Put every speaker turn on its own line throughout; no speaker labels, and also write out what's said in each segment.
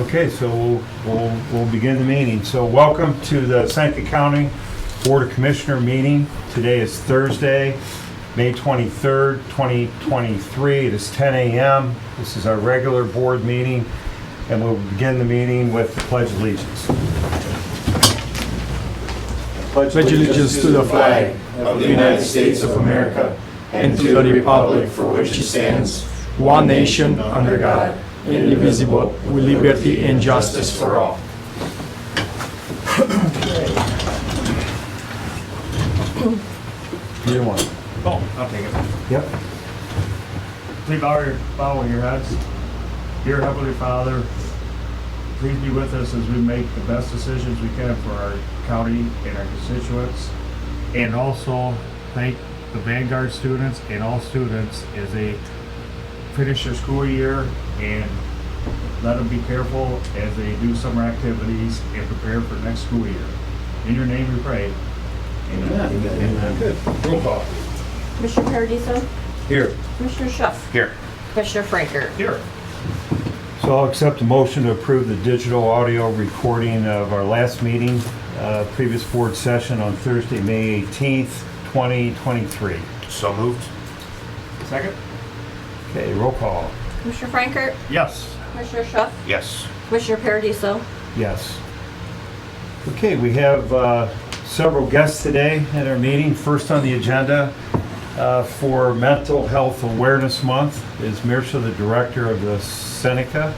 Okay, so we'll begin the meeting. So welcome to the Seneca County Board of Commissioner meeting. Today is Thursday, May 23rd, 2023. It is 10 a.m. This is our regular board meeting, and we'll begin the meeting with the Pledge of Allegiance.
Pledge allegiance to the flag of the United States of America and to the republic for which it stands, one nation under God, indivisible, with liberty and justice for all.
Either one.
Oh, I'll take it.
Yep.
Please bow your heads. Dear Heavenly Father, please be with us as we make the best decisions we can for our county and our constituents. And also thank the Vanguard students and all students as they finish their school year, and let them be careful as they do summer activities and prepare for the next school year. In your name we pray. Amen.
Amen.
Good. Roll call.
Commissioner Paradiso?
Here.
Commissioner Schuff?
Here.
Commissioner Franker?
Here.
So I'll accept a motion to approve the digital audio recording of our last meeting, previous board session on Thursday, May 18th, 2023.
So moved.
Second?
Okay, roll call.
Commissioner Franker?
Yes.
Commissioner Schuff?
Yes.
Commissioner Paradiso?
Yes. Okay, we have several guests today at our meeting. First on the agenda for Mental Health Awareness Month is Mirsha, the director of the Seneca,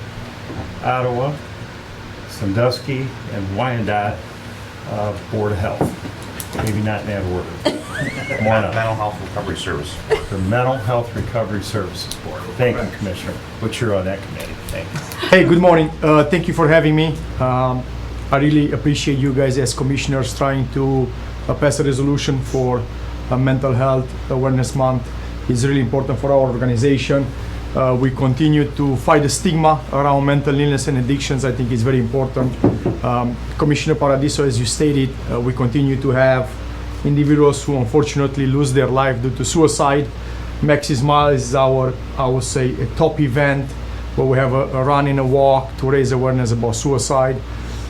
Ottawa, Sandusky, and Wyandotte Board of Health. Maybe not in that order. Come on up.
Mental Health Recovery Service.
The Mental Health Recovery Services Board. Thank you, Commissioner. But you're on that committee. Thank you.
Hey, good morning. Thank you for having me. I really appreciate you guys as commissioners trying to pass a resolution for Mental Health Awareness Month. It's really important for our organization. We continue to fight the stigma around mental illness and addictions. I think it's very important. Commissioner Paradiso, as you stated, we continue to have individuals who unfortunately lose their life due to suicide. Maxi Smile is our, I would say, a top event where we have a run and a walk to raise awareness about suicide.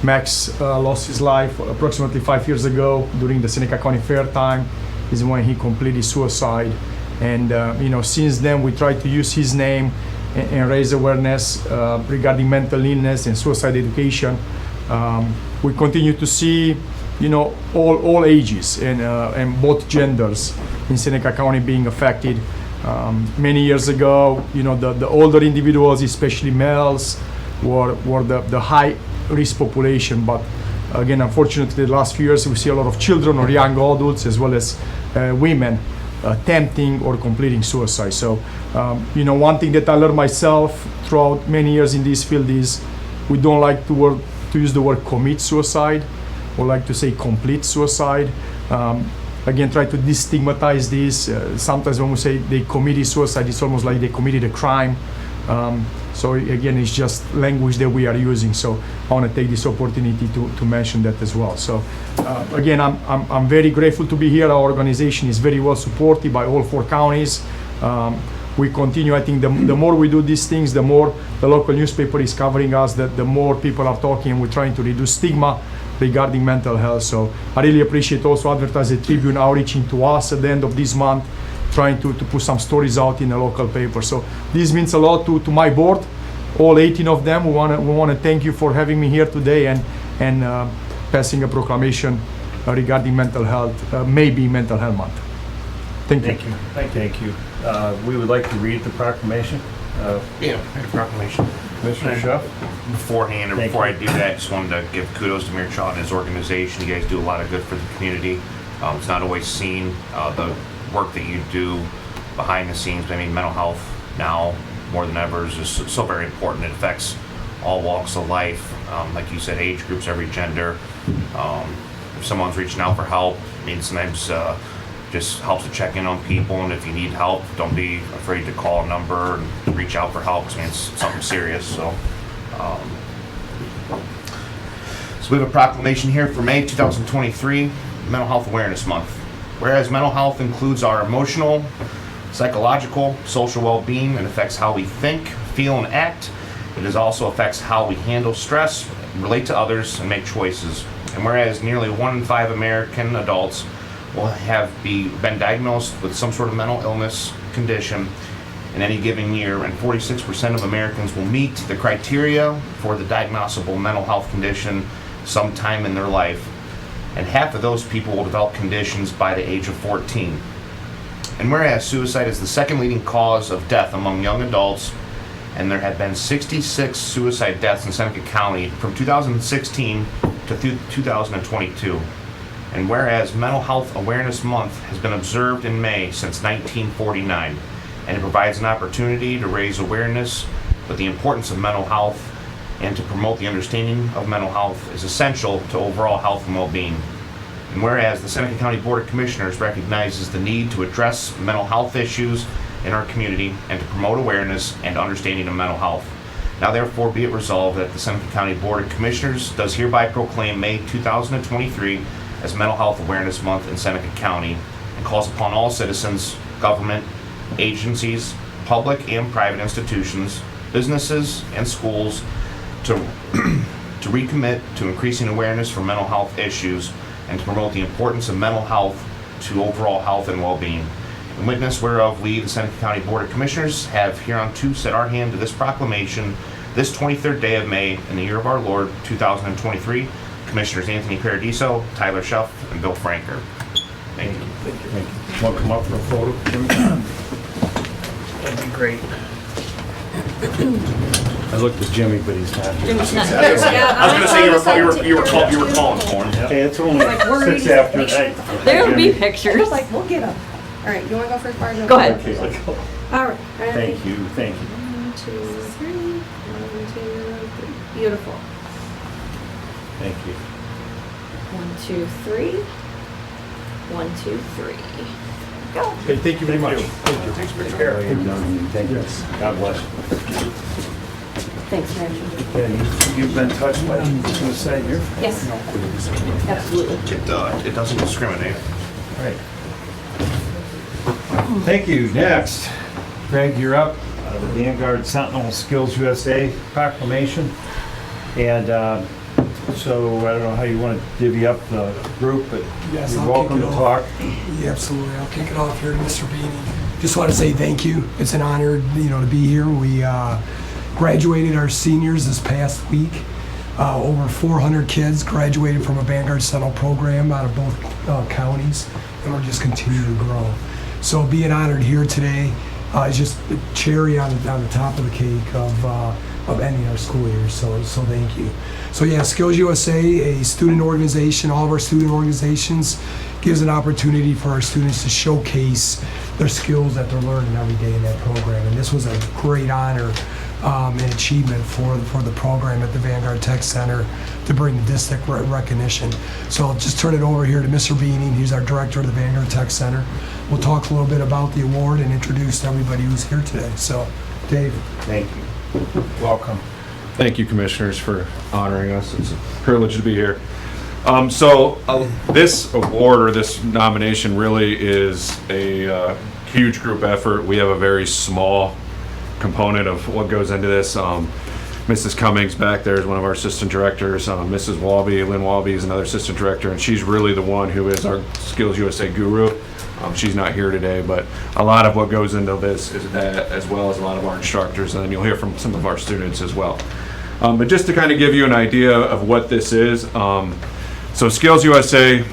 Max lost his life approximately 5 years ago during the Seneca County Fair time is when he completed suicide. And since then we try to use his name and raise awareness regarding mental illness and suicide education. We continue to see all ages and both genders in Seneca County being affected. Many years ago, the older individuals, especially males, were the high risk population. But again, unfortunately, the last few years we see a lot of children or young adults as well as women attempting or completing suicide. So, one thing that I learned myself throughout many years in this field is we don't like to use the word commit suicide, or like to say complete suicide. Again, try to destigmatize this. Sometimes when we say they committed suicide, it's almost like they committed a crime. So again, it's just language that we are using. So I want to take this opportunity to mention that as well. So again, I'm very grateful to be here. Our organization is very well supported by all 4 counties. We continue. I think the more we do these things, the more the local newspaper is covering us, the more people are talking, and we're trying to reduce stigma regarding mental health. So I really appreciate also Advertiser Tribune outreaching to us at the end of this month, trying to put some stories out in a local paper. So this means a lot to my board, all 18 of them. We want to thank you for having me here today and passing a proclamation regarding mental health, maybe Mental Health Month. Thank you.
Thank you. We would like to read the proclamation.
Yeah, proclamation.
Commissioner Schuff?
Beforehand, or
Thank
before
you.
I do that, I just wanted to give kudos to Mirsha and his organization. You guys do a lot of good for the community. It's not always seen, the work that you do behind the scenes. I mean, mental health now more than ever is just so very important. It affects all walks of life, like you said, age groups, every gender. If someone's reaching out for help, I mean, sometimes just helps to check in on people, and if you need help, don't be afraid to call a number and reach out for help, because I mean, it's something serious. So we have a proclamation here for May 2023, Mental Health Awareness Month. Whereas mental health includes our emotional, psychological, social well-being, and affects how we think, feel, and act, It also affects how we handle stress, relate to others, and make choices. And whereas nearly 1 in 5 American adults will have been diagnosed with some sort of mental illness condition in any given year, and 46% of Americans will meet the criteria for the diagnosable mental health condition sometime in their life. And half of those people will develop conditions by the age of 14. And whereas suicide is the second leading cause of death among young adults, and there have been 66 suicide deaths in Seneca County from 2016 to 2022. And whereas Mental Health Awareness Month has been observed in May since 1949, and it provides an opportunity to raise awareness with the importance of mental health and to promote the understanding of mental health is essential to overall health and well-being. And whereas the Seneca County Board of Commissioners recognizes the need to address mental health issues in our community and to promote awareness and understanding of mental health. Now therefore be it resolved that the Seneca County Board of Commissioners does hereby proclaim May 2023 as Mental Health Awareness Month in Seneca County and calls upon all citizens, government, agencies, public and private institutions, businesses, and schools to recommit to increasing awareness for mental health issues and to promote the importance of mental health to overall health and well-being. In witness whereof we, the Seneca County Board of Commissioners, have hereunto set our hand to this proclamation this 23rd day of May in the year of our Lord 2023. Commissioners Anthony Paradiso, Tyler Schuff, and Bill Franker. Thank you.
Thank you. Want to come up for a photo, Jimmy?
That'd be great.
I looked at Jimmy, but he's not here.
Jimmy's not
I was gonna say you were calling for him.
Hey, it's only
Like, worried.
6 after. Hey,
There'll be
Jimmy.
pictures.
We'll get them. All right, you want to go first, Barb?
Go ahead.
Okay, let's go.
All right. Ready?
Thank you, thank you.
1, 2, 3. 1, 2, 3. Beautiful.
Thank you.
1, 2, 3. 1, 2, 3. Go.
Okay, thank you very much.
Thank you. God bless you.
Thanks, Mary.
Yeah, you've been touched by suicide here?
Yes. Absolutely.
It doesn't discriminate.
Right. Thank you. Next, Greg, you're up. The Vanguard Sentinel Skills USA proclamation. And so I don't know how you want to divvy up the group, but
Yes,
you're
I'll
welcome
kick
to
it
talk.
Yeah, absolutely. I'll kick it off here to Mr. Beanie. Just want to say thank you. It's an honor, to be here. We graduated our seniors this past week. Over 400 kids graduated from a Vanguard Sentinel program out of both counties, and we're just continuing to grow. So being honored here today is just the cherry on the top of the cake of ending our school year. So thank you. So yeah, Skills USA, a student organization, all of our student organizations gives an opportunity for our students to showcase their skills that they're learning every day in that program. And this was a great honor and achievement for the program at the Vanguard Tech Center to bring the district recognition. So I'll just turn it over here to Mr. Beanie. He's our director of the Vanguard Tech Center. We'll talk a little bit about the award and introduce everybody who's here today. So, Dave.
Thank you. Welcome.
Thank you, commissioners, for honoring us. It's a privilege to be here. This award or this nomination really is a huge group effort. We have a very small component of what goes into this. Mrs. Cummings back there is one of our assistant directors. Mrs. Walby, Lynn Walby is another assistant director, and she's really the one who is our Skills USA guru. She's not here today, but a lot of what goes into this is that, as well as a lot of our instructors, and then you'll hear from some of our students as well. But just to kind of give you an idea of what this is, so Skills USA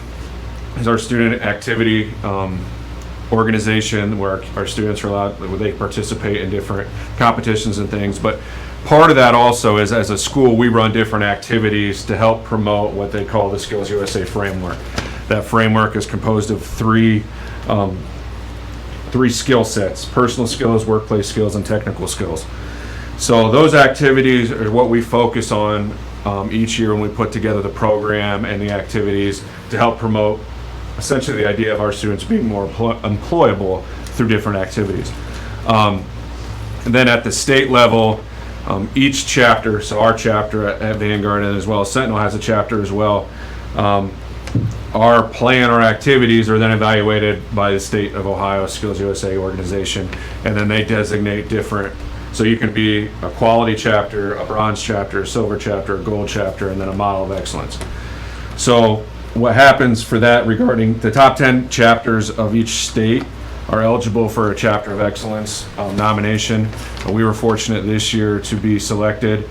is our student activity organization where our students are allowed, where they participate in different competitions and things. But part of that also is, as a school, we run different activities to help promote what they call the Skills USA framework. That framework is composed of three skill sets: personal skills, workplace skills, and technical skills. So those activities are what we focus on each year when we put together the program and the activities to help promote essentially the idea of our students being more employable through different activities. And then at the state level, each chapter, so our chapter at Vanguard and as well as Sentinel has a chapter as well, our plan or activities are then evaluated by the state of Ohio Skills USA organization, and then they designate different So you can be a quality chapter, a bronze chapter, a silver chapter, a gold chapter, and then a model of excellence. So what happens for that regarding the top 10 chapters of each state are eligible for a chapter of excellence nomination. We were fortunate this year to be selected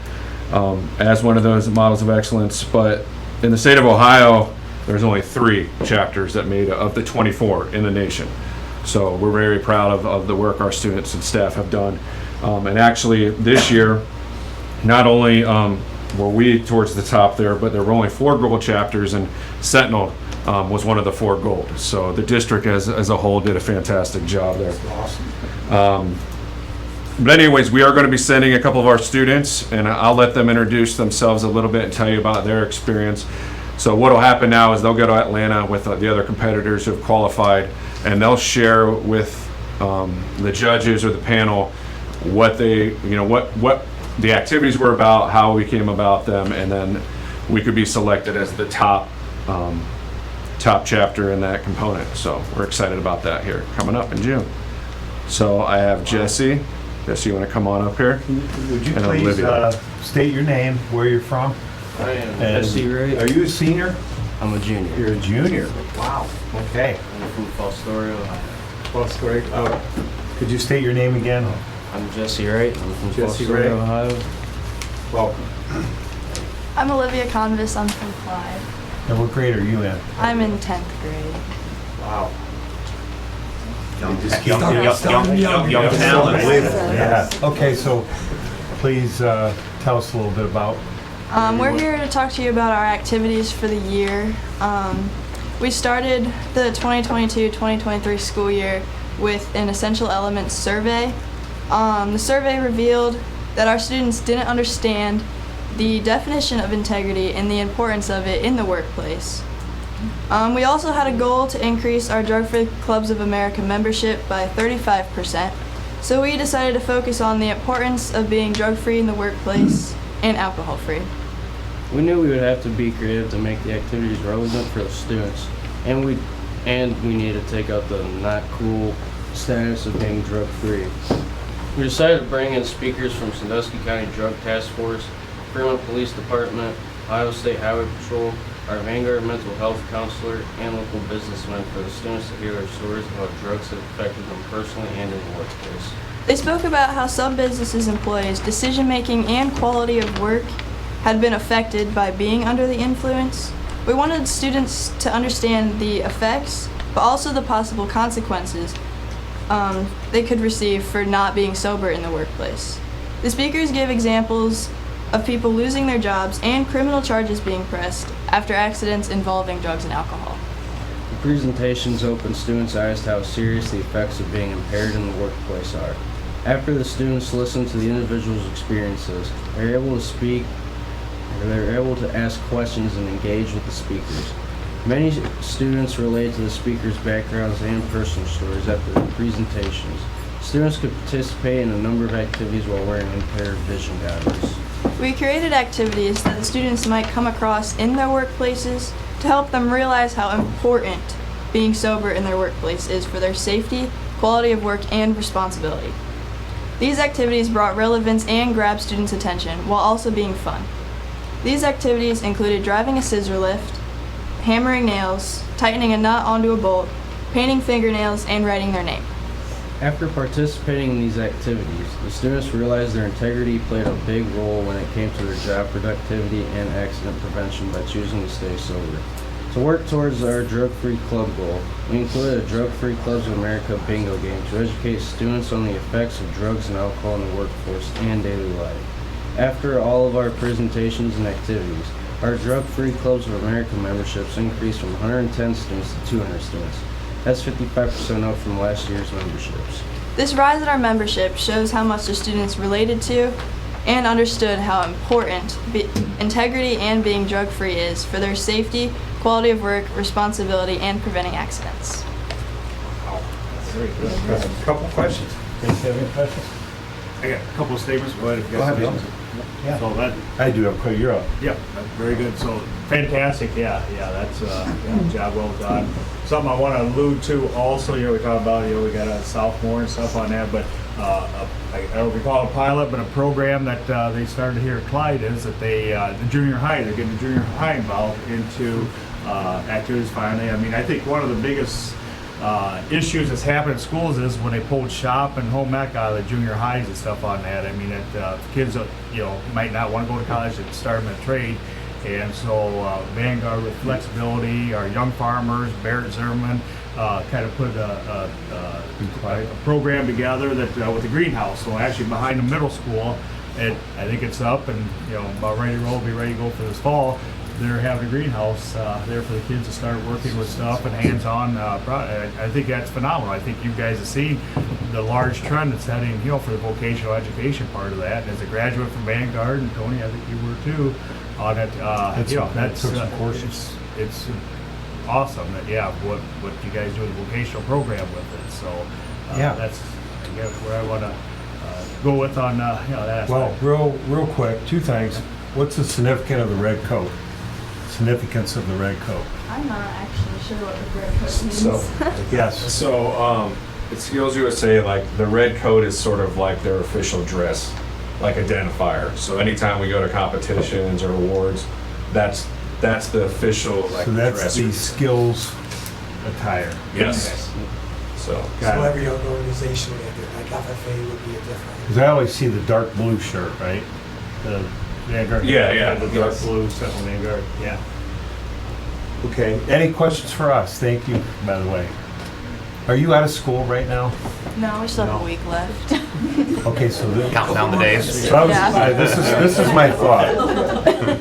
as one of those models of excellence, but in the state of Ohio, there's only 3 chapters that made of the 24 in the nation. So we're very proud of the work our students and staff have done. And actually this year, not only were we towards the top there, but there were only 4 gold chapters, and Sentinel was one of the 4 gold. So the district as a whole did a fantastic job there. But anyways, we are going to be sending a couple of our students, and I'll let them introduce themselves a little bit and tell you about their experience. So what will happen now is they'll go to Atlanta with the other competitors who have qualified, and they'll share with the judges or the panel what they, what the activities were about, how we came about them, and then we could be selected as the top chapter in that component. So we're excited about that here coming up in June. So I have Jesse. Jesse, you want to come on up here?
Would you
And
please
Olivia.
state your name, where you're from?
I am
And
Jesse Wright.
Are you a senior?
I'm a junior.
You're a junior. Wow. Okay.
I'm from Fostoria, Ohio.
Well, that's great. Could you state your name again?
I'm Jesse Wright. I'm from
Jesse
Fostoria,
Wright.
Ohio.
Welcome.
I'm Olivia Convis. I'm from Clyde.
And what grade are you in?
I'm in 10th grade.
Wow.
Young
talent.
Yeah. Okay, so please tell us a little bit about.
We're here to talk to you about our activities for the year. We started the 2022-2023 school year with an essential elements survey. The survey revealed that our students didn't understand the definition of integrity and the importance of it in the workplace. We also had a goal to increase our Drug-Free Clubs of America membership by 35%. So we decided to focus on the importance of being drug-free in the workplace and alcohol-free.
We knew we would have to be creative to make the activities relevant for the students, and we needed to take out the not cool status of being drug-free. We decided to bring in speakers from Sandusky County Drug Task Force, Fremont Police Department, Ohio State Highway Patrol, our Vanguard mental health counselor, and local businessmen for the students to hear their stories of how drugs have affected them personally and in the workplace.
They spoke about how some businesses' employees' decision-making and quality of work had been affected by being under the influence. We wanted students to understand the effects, but also the possible consequences they could receive for not being sober in the workplace. The speakers gave examples of people losing their jobs and criminal charges being pressed after accidents involving drugs and alcohol.
The presentations opened students' eyes to how serious the effects of being impaired in the workplace are. After the students listened to the individuals' experiences, they were able to speak, they were able to ask questions and engage with the speakers. Many students related to the speakers' backgrounds and personal stories after the presentations. Students could participate in a number of activities while wearing impaired vision goggles.
We created activities that the students might come across in their workplaces to help them realize how important being sober in their workplace is for their safety, quality of work, and responsibility. These activities brought relevance and grabbed students' attention while also being fun. These activities included driving a scissor lift, hammering nails, tightening a nut onto a bolt, painting fingernails, and writing their name.
After participating in these activities, the students realized their integrity played a big role when it came to their job productivity and accident prevention by choosing to stay sober. To work towards our drug-free club goal, we included a Drug-Free Clubs of America bingo game to educate students on the effects of drugs and alcohol in the workforce and daily life. After all of our presentations and activities, our Drug-Free Clubs of America memberships increased from 110 students to 200 students. That's 55% up from last year's memberships.
This rise in our membership shows how much the students related to and understood how important integrity and being drug-free is for their safety, quality of work, responsibility, and preventing accidents.
Very good. A couple questions. You guys have any questions?
I got a couple of statements. Go ahead. If you
Go
got
ahead,
questions.
Yeah.
So that,
I do have a question. You're up.
yeah, that's very good. So fantastic. Yeah, that's job well done. Something I want to allude to also, we talk about, we got a sophomore and stuff on that, but I don't know if we call it a pilot, but a program that they started here at Clyde is that the junior high, they're getting the junior high involved into activities finally. I mean, I think one of the biggest issues that's happened in schools is when they pulled shop and home ec out of the junior highs and stuff on that. I mean, kids, might not want to go to college and start them in a trade. And so Vanguard with flexibility, our young farmers, Barrett Zimmerman, kind of put a program together that with the greenhouse. So actually behind the middle school, I think it's up and about ready to roll, be ready to go for this fall. They're having a greenhouse there for the kids to start working with stuff and hands-on. I think that's phenomenal. I think you guys have seen the large trend that's heading, for the vocational education part of that. As a graduate from Vanguard, and Tony, I think you were too, on it. That's
took some courses.
It's awesome that what you guys do with the vocational program with it. So that's where I want to go with on that.
Well, real quick, two things. What's the significance of the red coat? Significance of the red coat.
I'm not actually sure what the red coat means.
Yes.
So, at Skills USA, like, the red coat is sort of like their official dress, like identifier. So anytime we go to competitions or awards, that's the official, like,
So that's
dress.
the skills attire.
Yes. So,
So every other organization would have it, like FFA would be a different.
Because I always see the dark blue shirt, right? The Vanguard.
Yeah.
The dark blue, Central Vanguard, yeah. Okay, any questions for us? Thank you, by the way. Are you out of school right now?
No, we still have a week left.
Okay, so
Counting down the days.
this is my thought.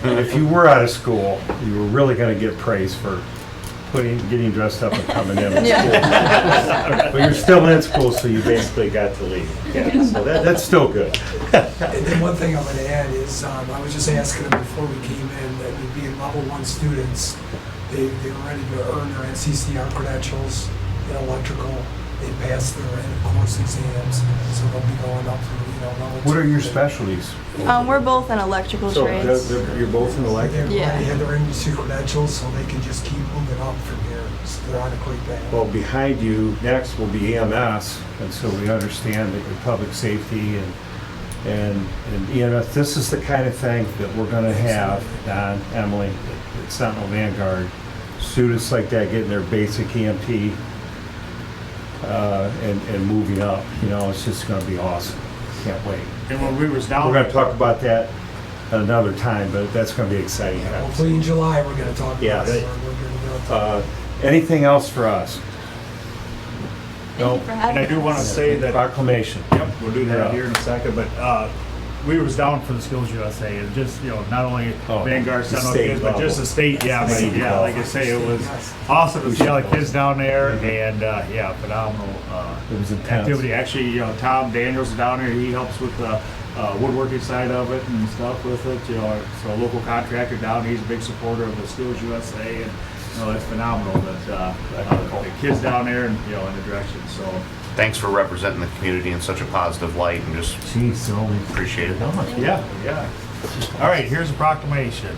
If you were out of school, you were really gonna get praise for getting dressed up and coming in. But you're still in school, so you basically got to leave. Yeah, so that's still good.
And then one thing I'm going to add is, I was just asking them before we came in, that we'd being level 1 students, they were ready to earn their NCCR credentials in electrical. They passed their end of course exams, so they'll be going up to, level 2.
What are your specialties?
We're both in electrical
So
trades.
you're both in
They
electric?
Yeah.
already had their industry credentials, so they can just keep moving up from here. So they're on a great path.
Well, behind you next will be EMS, and so we understand that your public safety and EMS, this is the kind of thing that we're gonna have, Don, Emily, at Sentinel Vanguard, students like that getting their basic EMT and moving up, it's just gonna be awesome. Can't wait.
And when we was down,
We're gonna talk about that another time, but that's gonna be exciting.
Hopefully in July, we're going to talk about
Yes.
it. We're gonna
Anything else for us? No.
For
and
having
I do want to
us.
say that.
Proclamation.
Yep, we'll do that
Yeah.
here in a second, but we was down for the Skills USA, and just, not only
Oh,
Vanguard
the
Sentinel
state
kids, but just
level.
the state,
State level.
like I say, it was awesome to see all the kids down there, and, phenomenal
It was intense.
activity. Actually, Tom Daniels is down there, he helps with the woodworking side of it and stuff with it, so a local contractor down, he's a big supporter of the Skills USA, and, it's phenomenal that the kids down there and, in the direction, so.
Thanks for representing the community in such a positive light and just
Jeez, so
appreciate it.
Yeah. All right, here's a proclamation.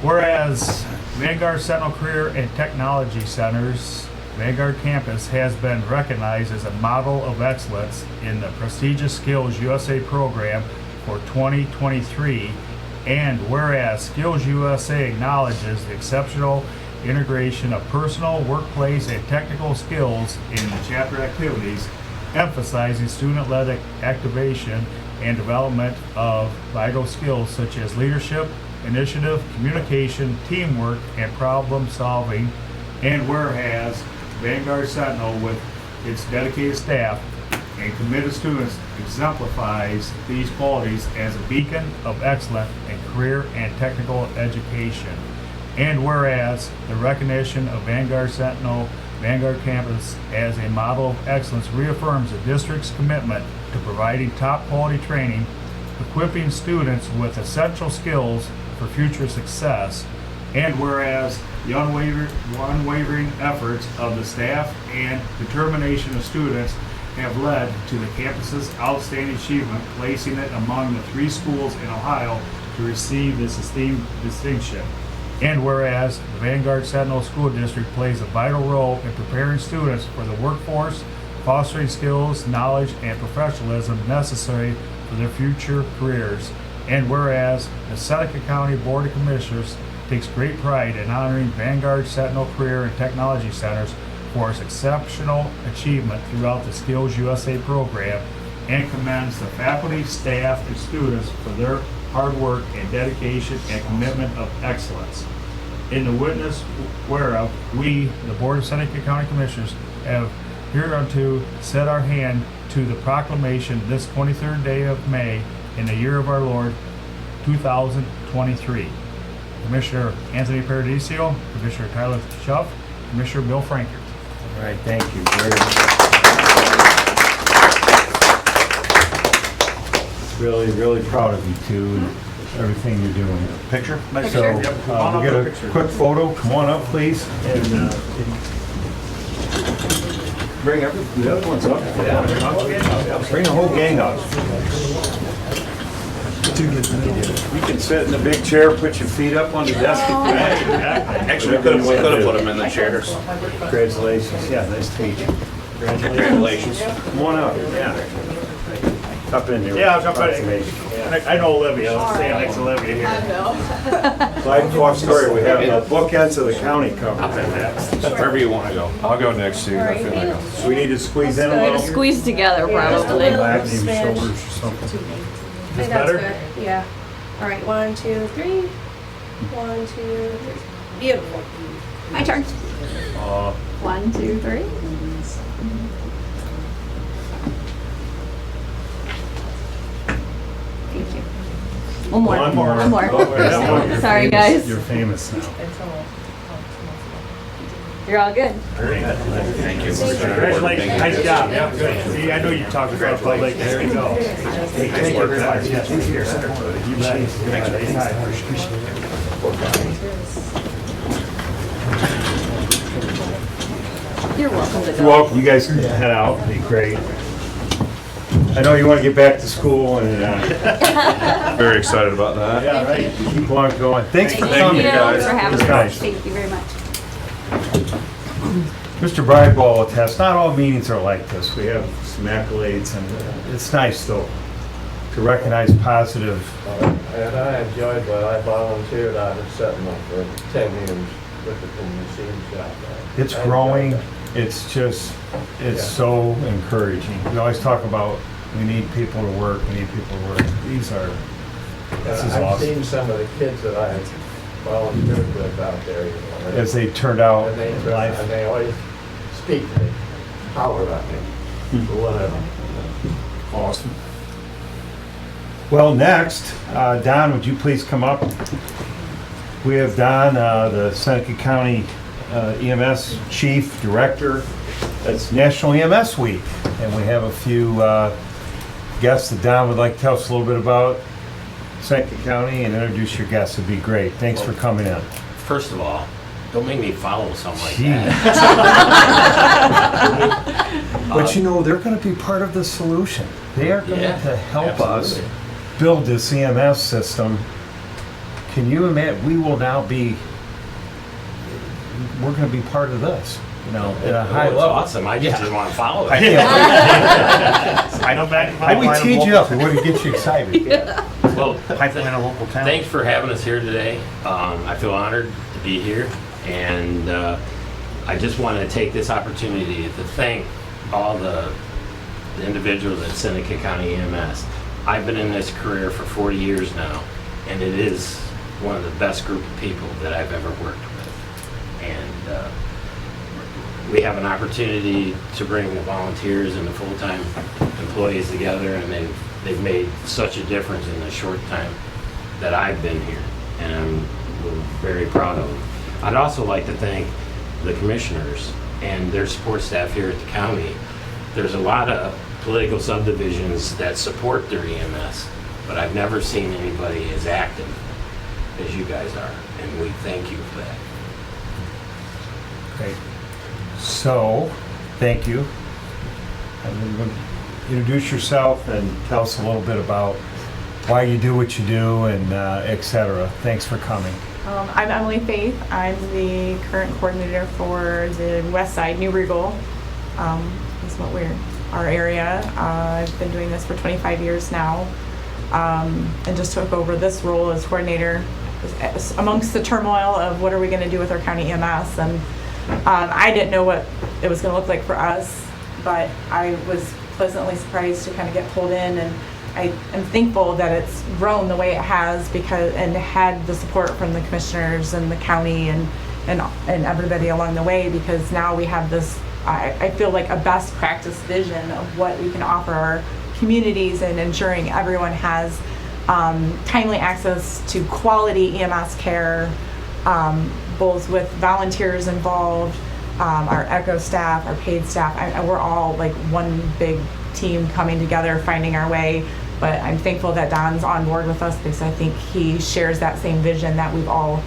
Whereas Vanguard Sentinel Career and Technology Centers, Vanguard Campus has been recognized as a model of excellence in the prestigious Skills USA program for 2023, and whereas Skills USA acknowledges the exceptional integration of personal, workplace, and technical skills in the chapter activities, emphasizing student-led activation and development of vital skills such as leadership, initiative, communication, teamwork, and problem solving. And whereas Vanguard Sentinel, with its dedicated staff and committed students, exemplifies these qualities as a beacon of excellence in career and technical education. And whereas the recognition of Vanguard Sentinel Vanguard Campus as a model of excellence reaffirms the district's commitment to providing top quality training, equipping students with essential skills for future success. And whereas the unwavering efforts of the staff and determination of students have led to the campus's outstanding achievement, placing it among the 3 schools in Ohio to receive this esteemed distinction. And whereas the Vanguard Sentinel School District plays a vital role in preparing students for the workforce fostering skills, knowledge, and professionalism necessary for their future careers. And whereas the Seneca County Board of Commissioners takes great pride in honoring Vanguard Sentinel Career and Technology Centers for its exceptional achievement throughout the Skills USA program, and commends the faculty, staff, and students for their hard work and dedication and commitment of excellence. In the witness whereof, we, the Board of Seneca County Commissioners, have hereunto set our hand to the proclamation this 23rd day of May in the year of our Lord, 2023. Commissioner Anthony Paradiso, Commissioner Tyler Schuff, Commissioner Bill Frankert.
All right, thank you very much. Really, really proud of you two and everything you're doing.
Picture?
So, we'll get a quick photo. Come on up, please. And bring the other ones up. Bring the whole gang up. You can sit in the big chair, put your feet up on the desk.
Actually, we could have put them in the chairs.
Congratulations. Yeah, nice to meet you.
Congratulations.
Come on up. Yeah. Up in there.
Yeah, I'll jump right in.
Yeah.
I know Olivia, I'll stay next to Olivia here.
Like Fox Story, we have the bookends of the county covered.
Wherever you want to go.
I'll go next to you. I feel like
So we need to squeeze in a little.
Squeeze together, probably.
Back, maybe shoulders or something.
Is better?
Yeah. All right, 1, 2, 3. 1, 2, 3. Beautiful.
My turn. 1, 2, 3. Thank you. One more.
One more.
One more.
Oh, yeah. You're
Sorry,
famous.
guys.
You're famous now.
You're all good.
Thank you.
Congratulations, nice job. Yeah, good. See, I know you talked about public. There you go. Thank you very much. Yes, here. You bet.
You're welcome to
You're
go.
welcome. You guys can head out. It'd be great. I know you want to get back to school and,
very excited about that.
yeah, right. Keep on going. Thanks for
Thank
coming,
you
guys.
for having
It's
us.
nice.
Thank you very much.
Mr. Brideball attests, not all meetings are like this. We have some accolades, and it's nice, though, to recognize positive.
And I enjoyed what I volunteered out of Sentinel for 10 years with the machine shop.
It's growing. It's just, it's so encouraging. We always talk about, we need people to work, we need people to work. This is
I've
awesome.
seen some of the kids that I volunteered with out there, you know.
As they turned out
And
in life.
they always speak to me, holler at me, or whatever.
Awesome. Well, next, Don, would you please come up? We have Don, the Seneca County EMS Chief Director. It's National EMS Week, and we have a few guests that Don would like to tell us a little bit about Seneca County and introduce your guests. It'd be great. Thanks for coming in.
First of all, don't make me follow something like
Gee.
that.
But you know, they're going to be part of the solution. They are going
Yeah,
to help us
absolutely.
build this EMS system. Can you imagine? We will now be. We're going to be part of this. You know, at a high
It's
level.
awesome. I just didn't want to follow
I
it.
can't.
I know back.
I would tease you up. It would get you excited.
Well,
Pipeline, a local town.
thanks for having us here today. I feel honored to be here, and I just want to take this opportunity to thank all the individuals at Seneca County EMS. I've been in this career for 40 years now, and it is one of the best group of people that I've ever worked with. And we have an opportunity to bring the volunteers and the full-time employees together, and they've made such a difference in the short time that I've been here, and I'm very proud of them. I'd also like to thank the commissioners and their support staff here at the county. There's a lot of political subdivisions that support their EMS, but I've never seen anybody as active as you guys are, and we thank you for that.
Great. So, thank you. And then introduce yourself and tell us a little bit about why you do what you do and et cetera. Thanks for coming.
I'm Emily Faith. I'm the current coordinator for the West Side New Regal is what our area. I've been doing this for 25 years now, and just took over this role as coordinator amongst the turmoil of what are we going to do with our county EMS. And I didn't know what it was going to look like for us, but I was pleasantly surprised to kind of get pulled in, and I am thankful that it's grown the way it has and had the support from the commissioners and the county and everybody along the way, because now we have this, I feel like, a best practice vision of what we can offer our communities and ensuring everyone has timely access to quality EMS care, both with volunteers involved, our ECHO staff, our paid staff. We're all like one big team coming together, finding our way. But I'm thankful that Don's on board with us, because I think he shares that same vision that we've all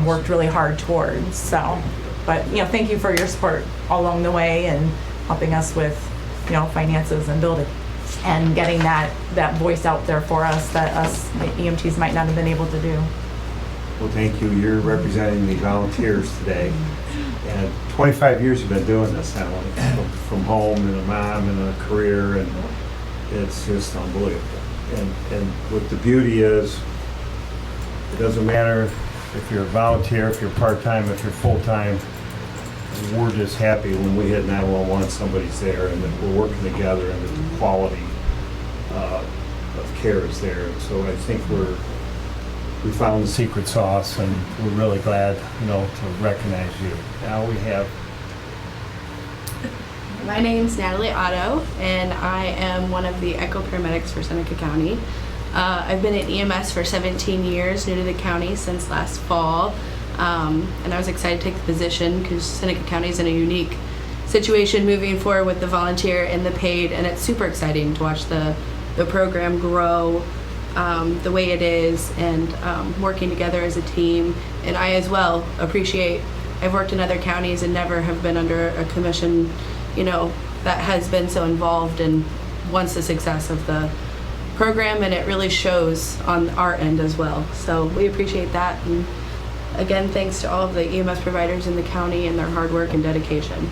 worked really hard towards. So, but thank you for your support all along the way and helping us with finances and building and getting that voice out there for us that us the EMTs might not have been able to do.
Well, thank you. You're representing the volunteers today. And 25 years you've been doing this, Emily, from home and a mom and a career, and it's just unbelievable. And what the beauty is, it doesn't matter if you're a volunteer, if you're part-time, if you're full-time, we're just happy when we hit 911, somebody's there, and that we're working together, and the quality of care is there. And so I think we found the secret sauce, and we're really glad, to recognize you. Now we have.
My name's Natalie Otto, and I am one of the ECHO paramedics for Seneca County. I've been at EMS for 17 years, new to the county since last fall, and I was excited to take the position because Seneca County is in a unique situation moving forward with the volunteer and the paid, and it's super exciting to watch the program grow the way it is, and working together as a team. And I as well appreciate, I've worked in other counties and never have been under a commission that has been so involved and wants the success of the program, and it really shows on our end as well. So we appreciate that, and again, thanks to all of the EMS providers in the county and their hard work and dedication.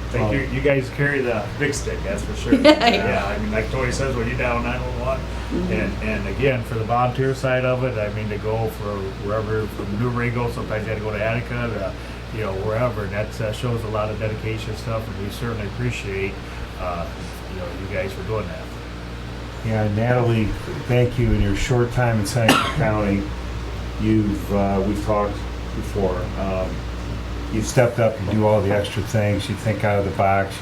Thank you. You guys carry the big stick, that's for sure.
Yeah.
I mean, like Tony says, when you dial 911, and again, for the volunteer side of it, I mean, to go for wherever, from New Ringo, sometimes you had to go to Attica, wherever. That shows a lot of dedication stuff, and we certainly appreciate, you guys for doing that.
Yeah, Natalie, thank you. In your short time in Seneca County, we've talked before. You've stepped up, you do all the extra things, you think out of the box,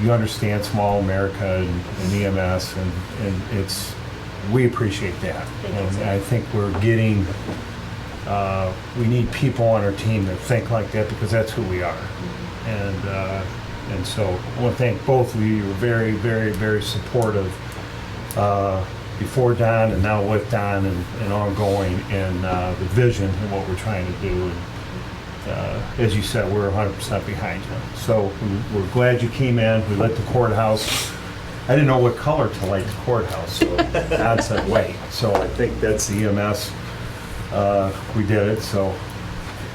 you understand small America and EMS, and we appreciate that. And I think we're getting, we need people on our team that think like that, because that's who we are. And so I want to thank both of you. You were very, very, very supportive before Don and now with Don, and ongoing, and the vision and what we're trying to do. And as you said, we're 100% behind you. So we're glad you came in. We lit the courthouse. I didn't know what color to light the courthouse, so Don said white. So I think that's the EMS. We did it, so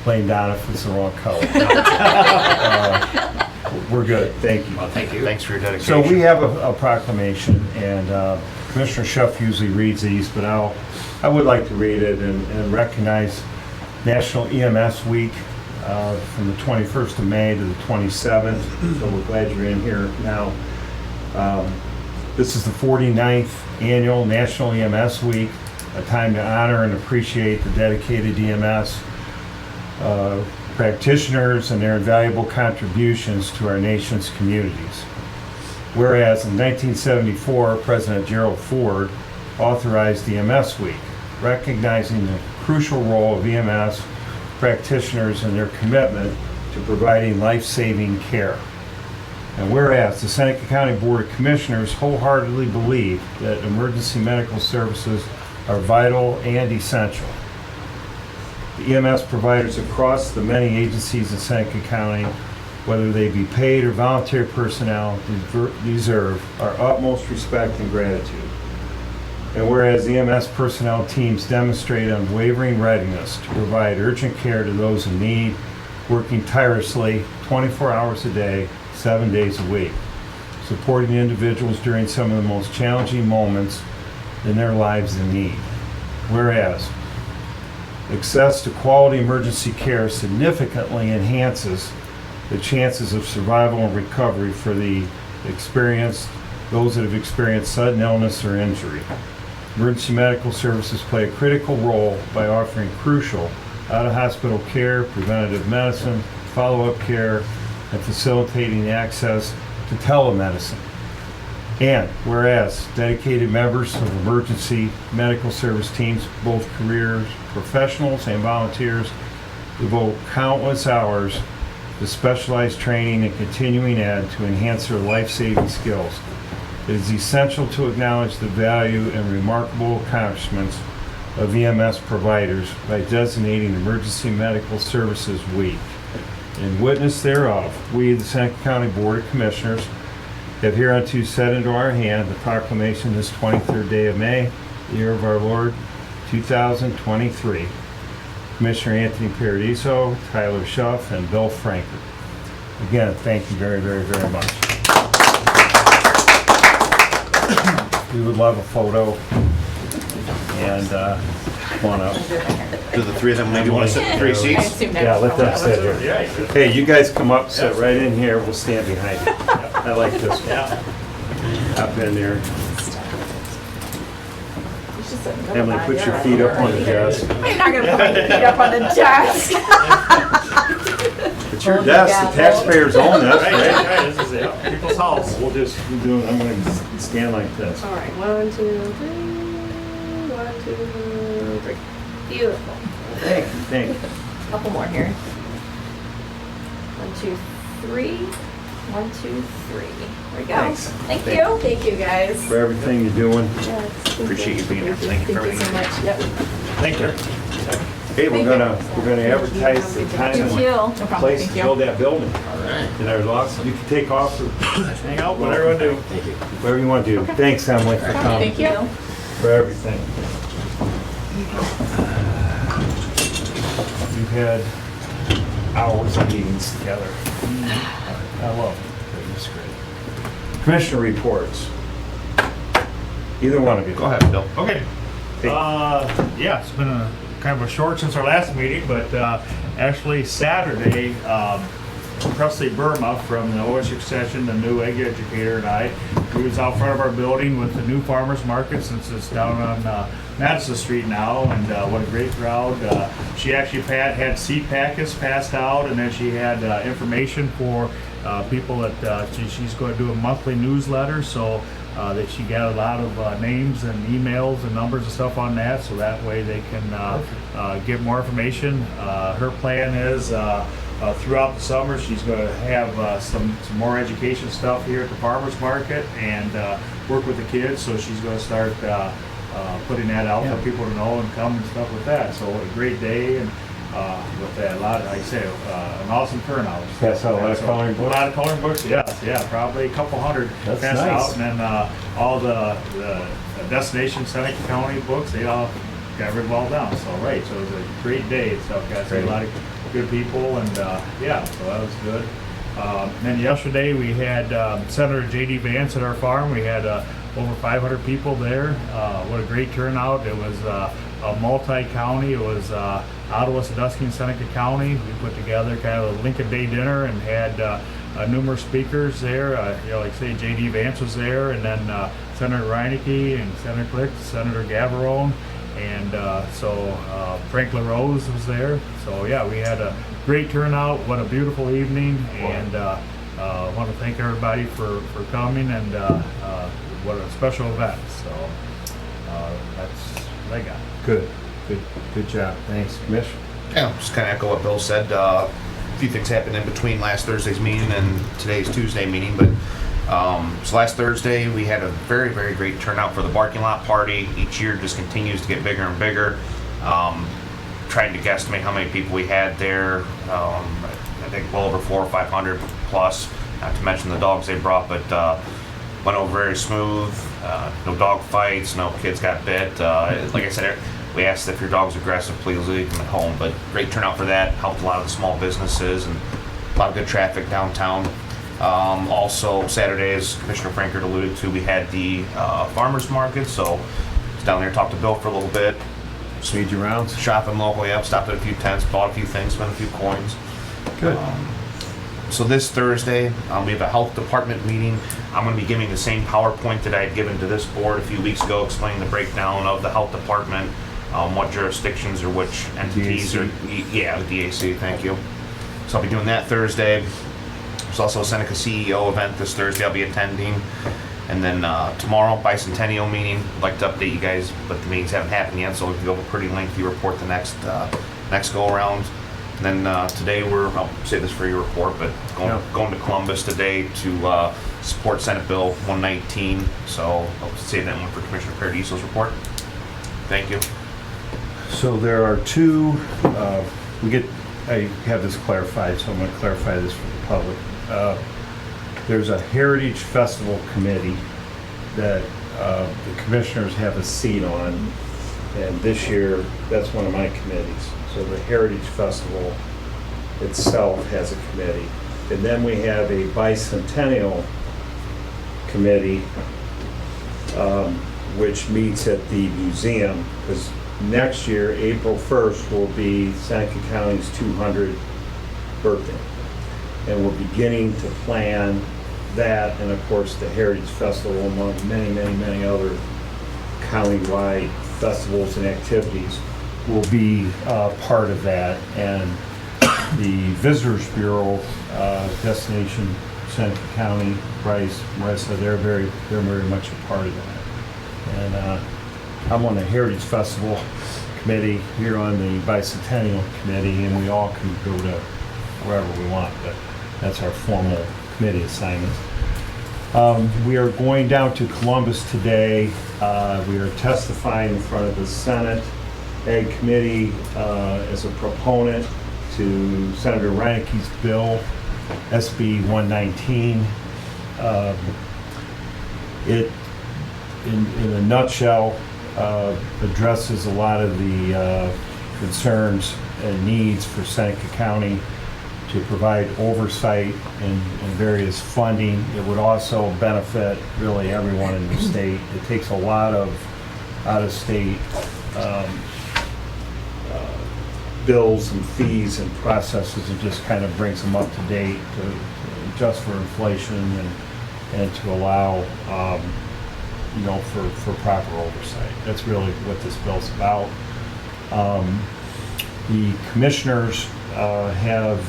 blame Don if it's the wrong color. We're good. Thank you.
Well, thank you. Thanks for your dedication.
So we have a proclamation, and Commissioner Schuff usually reads these, but I would like to read it and recognize National EMS Week from the 21st of May to the 27th. So we're glad you're in here now. This is the 49th Annual National EMS Week, a time to honor and appreciate the dedicated EMS practitioners and their invaluable contributions to our nation's communities. Whereas in 1974, President Gerald Ford authorized the EMS Week, recognizing the crucial role of EMS practitioners and their commitment to providing life-saving care. And whereas the Seneca County Board of Commissioners wholeheartedly believe that emergency medical services are vital and essential, the EMS providers across the many agencies in Seneca County, whether they be paid or volunteer personnel, deserve our utmost respect and gratitude. And whereas EMS personnel teams demonstrate unwavering readiness to provide urgent care to those in need, working tirelessly 24 hours a day, 7 days a week, supporting individuals during some of the most challenging moments in their lives in need. Whereas, access to quality emergency care significantly enhances the chances of survival and recovery for those that have experienced sudden illness or injury. Emergency medical services play a critical role by offering crucial out-of-hospital care, preventative medicine, follow-up care, and facilitating access to telemedicine. And whereas dedicated members of emergency medical service teams, both career professionals and volunteers, devote countless hours to specialized training and continuing ed to enhance their life-saving skills. It is essential to acknowledge the value and remarkable accomplishments of EMS providers by designating Emergency Medical Services Week. In witness thereof, we, the Seneca County Board of Commissioners, have hereunto set into our hand the proclamation this 23rd day of May, the year of our Lord, 2023. Commissioner Anthony Paradiso, Tyler Schuff, and Bill Franker. Again, thank you very, very, very much. We would love a photo, and come on up.
Do the three of them maybe want to sit in 3 seats?
Yeah, let them sit here. Hey, you guys come up, sit right in here, we'll stand behind you. I like this one. Up in there. Emily, put your feet up on the desk.
I'm not gonna put my feet up on the desk.
It's your desk, the taxpayers own this, right?
Right, this is it, people's house.
I'm gonna stand like this.
All right, 1, 2, 3. 1, 2, 3. Beautiful.
Thank you, thank you.
Couple more here. 1, 2, 3. 1, 2, 3. There we go.
Thanks.
Thank you. Thank you, guys.
For everything you're doing.
Yes,
Appreciate you being here. Thank you for
Thank you so
everything.
much. Yep.
Thank you.
Hey, we're gonna advertise the time
Thank
and
you.
place to build that building. And there's lots, you can take off or
Hang out, whatever you want to do.
Thank you.
whatever you want to do. Thanks, Emily, for coming,
Thank you.
for everything. We've had hours of meetings together. I love it. It's great. Commissioner reports. Either one of you.
Go ahead, Bill.
Okay. Yeah, it's been a kind of a short since our last meeting, but actually Saturday, Presley Burma from the OSU Extension, the new egg educator, and I, we was out front of our building with the new farmers market since it's down on Madison Street now, and what a great crowd. She actually had seat packets passed out, and then she had information for people that she's going to do a monthly newsletter, so that she got a lot of names and emails and numbers and stuff on that, so that way they can get more information. Her plan is throughout the summer she's going to have some more education stuff here at the farmers market and work with the kids, so she's going to start putting that out for people to know and come and stuff with that. So what a great day, and with that, a lot, like I say, an awesome turnout.
Pass out a lot of coloring books?
A lot of coloring books, yes, yeah, probably a couple hundred
That's
passed
nice.
out, and then all the Destination Seneca County books, they all got written well down. So right, so it was a great day and stuff. Got to see a lot of good people, and yeah, so that was good. Then yesterday we had Senator J.D. Vance at our farm. We had over 500 people there. What a great turnout. It was a multi-county. It was Ottawa, Sandusky, and Seneca County. We put together kind of a Lincoln Day dinner and had numerous speakers there. Like I say, J.D. Vance was there, and then Senator Reineke and Senator Click, Senator Gavarone, and so Frank LaRose was there. So yeah, we had a great turnout. What a beautiful evening, and I want to thank everybody for coming, and what a special event. So that's what I got.
Good job. Thanks, Commissioner.
Yeah, just kind of echo what Bill said. A few things happened in between last Thursday's meeting and today's Tuesday meeting, but so last Thursday we had a very, very great turnout for the parking lot party. Each year just continues to get bigger and bigger. Trying to guesstimate how many people we had there. I think well over 400 or 500 plus, not to mention the dogs they brought, but went over very smooth. No dog fights, no kids got bit. Like I said, We asked if your dog's aggressive, please leave him at home. But great turnout for that. Helped a lot of the small businesses and a lot of good traffic downtown. Also, Saturday, as Commissioner Frankert alluded to, we had the farmers market. So I was down there, talked to Bill for a little bit.
Speed your rounds.
Shopping locally, up, stopped at a few tents, bought a few things, spent a few coins.
Good.
So this Thursday, we have a health department meeting. I'm going to be giving the same PowerPoint that I had given to this board a few weeks ago, explaining the breakdown of the health department, what jurisdictions or which entities
DAC.
are. Yeah, the DAC, thank you. So I'll be doing that Thursday. There's also a Seneca CEO event this Thursday I'll be attending. And then tomorrow, bicentennial meeting. I'd like to update you guys, but the meetings haven't happened yet, so we'll have a pretty lengthy report the next go around. And then today I'll save this for your report, but going to Columbus today to support Senate Bill 119. So I'll save that one for Commissioner Paradiso's report. Thank you.
So there are two, I have this clarified, so I'm going to clarify this for the public. There's a Heritage Festival Committee that the commissioners have a seat on, and this year, that's one of my committees. So the Heritage Festival itself has a committee. And then we have a Bicentennial Committee, which meets at the museum, because next year, April 1st, will be Seneca County's 200th birthday. And we're beginning to plan that, and of course the Heritage Festival, among many, many, many other countywide festivals and activities, will be part of that. And the Visitors Bureau, Destination Seneca County, Bryce, Marissa, they're very much a part of that. And I'm on the Heritage Festival Committee, you're on the Bicentennial Committee, and we all can go to wherever we want, but that's our formal committee assignments. We are going down to Columbus today. We are testifying in front of the Senate Ag Committee as a proponent to Senator Reineke's bill, SB 119. It, in a nutshell, addresses a lot of the concerns and needs for Seneca County to provide oversight and various funding. It would also benefit really everyone in the state. It takes a lot of out-of-state bills and fees and processes and just kind of brings them up to date to adjust for inflation and to allow for proper oversight. That's really what this bill's about. The commissioners have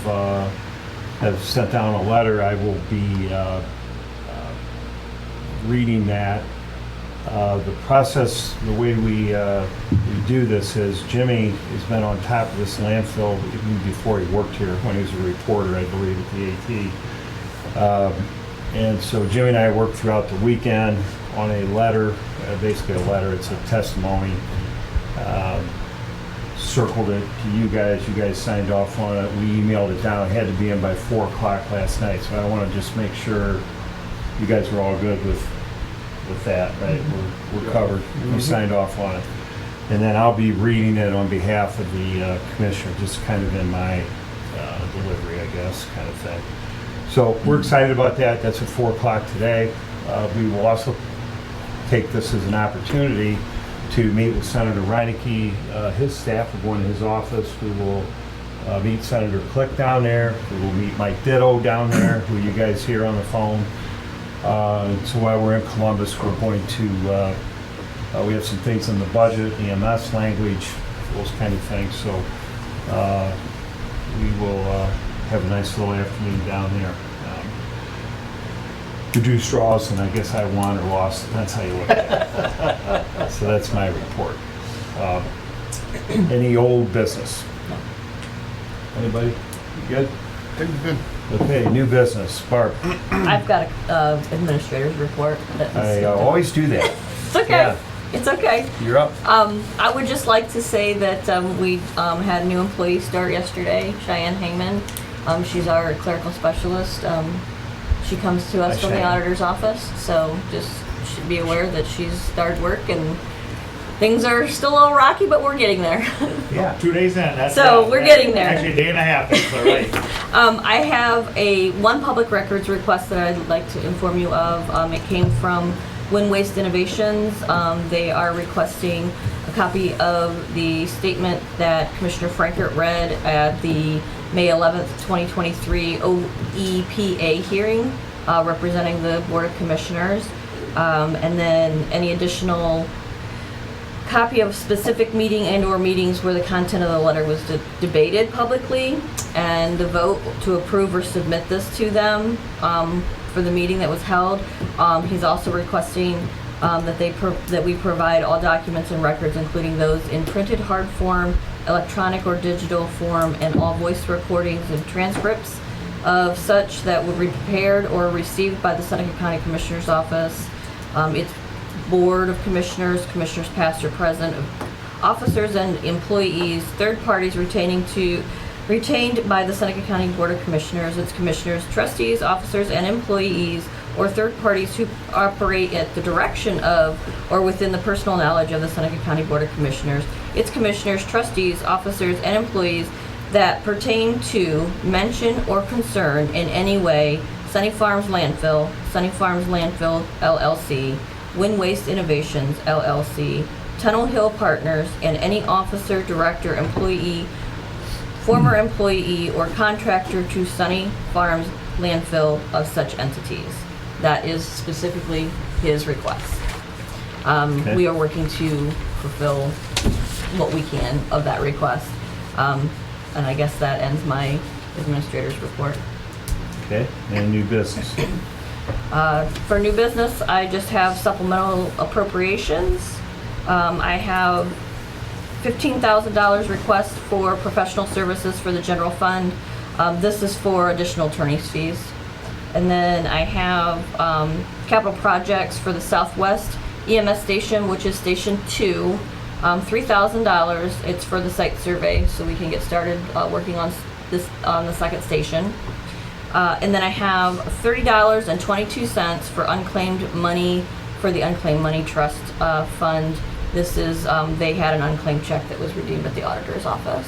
sent down a letter. I will be reading that. The process, the way we do this is Jimmy has been on top of this landfill even before he worked here, when he was a reporter, I believe, at the AT. And so Jimmy and I worked throughout the weekend on a letter, basically a letter. It's a testimony. Circled it to you guys signed off on it. We emailed it down. It had to be in by 4 o'clock last night, so I want to just make sure you guys were all good with that, right? We're covered. We signed off on it. And then I'll be reading it on behalf of the commissioner, just kind of in my delivery, I guess, kind of thing. So we're excited about that. That's at 4 o'clock today. We will also take this as an opportunity to meet with Senator Reineke. His staff will go into his office. We will meet Senator Click down there. We will meet Mike Ditto down there, who you guys hear on the phone. So while we're in Columbus, we're going to, we have some things in the budget, EMS language, those kind of things. So we will have a nice little afternoon down there. To do straws, and I guess I won or lost. That's how you look at it. So that's my report. Any old business? Anybody? You good? Good. Okay, new business. Barb.
I've got a administrator's report.
I always do that.
It's okay.
Yeah.
It's okay.
You're up.
I would just like to say that we had a new employee start yesterday, Cheyenne Hangman. She's our clerical specialist. She comes to us from the auditor's office, so just should be aware that she's started work and things are still a little rocky, but we're getting there.
Yeah. 2 days in, that's.
So, we're getting there.
Actually, a day and a half, that's all right.
I have one public records request that I'd like to inform you of. It came from Wind Waste Innovations. They are requesting a copy of the statement that Commissioner Frankert read at the May 11th, 2023 OEPA hearing representing the Board of Commissioners. And then any additional copy of specific meeting and or meetings where the content of the letter was debated publicly, and the vote to approve or submit this to them for the meeting that was held. He's also requesting that we provide all documents and records, including those in printed hard form, electronic or digital form, and all voice recordings and transcripts of such that would be prepared or received by the Seneca County Commissioner's Office, its Board of Commissioners, Commissioners past or present, officers and employees, third parties retained by the Seneca County Board of Commissioners, its commissioners, trustees, officers, and employees, or third parties who operate at the direction of or within the personal knowledge of the Seneca County Board of Commissioners, its commissioners, trustees, officers, and employees that pertain to, mention, or concern in any way Sunny Farms Landfill LLC, Wind Waste Innovations LLC, Tunnel Hill Partners, and any officer, director, employee, former employee, or contractor to Sunny Farms Landfill of such entities. That is specifically his request.
Okay.
We are working to fulfill what we can of that request. And I guess that ends my administrator's report.
Okay, and new business.
For new business, I just have supplemental appropriations. I have $15,000 request for professional services for the general fund. This is for additional attorney's fees. And then I have capital projects for the Southwest EMS station, which is Station 2, $3,000. It's for the site survey, so we can get started working on the second station. And then I have $30.22 for unclaimed money for the Unclaimed Money Trust Fund. This is, they had an unclaimed check that was redeemed at the auditor's office.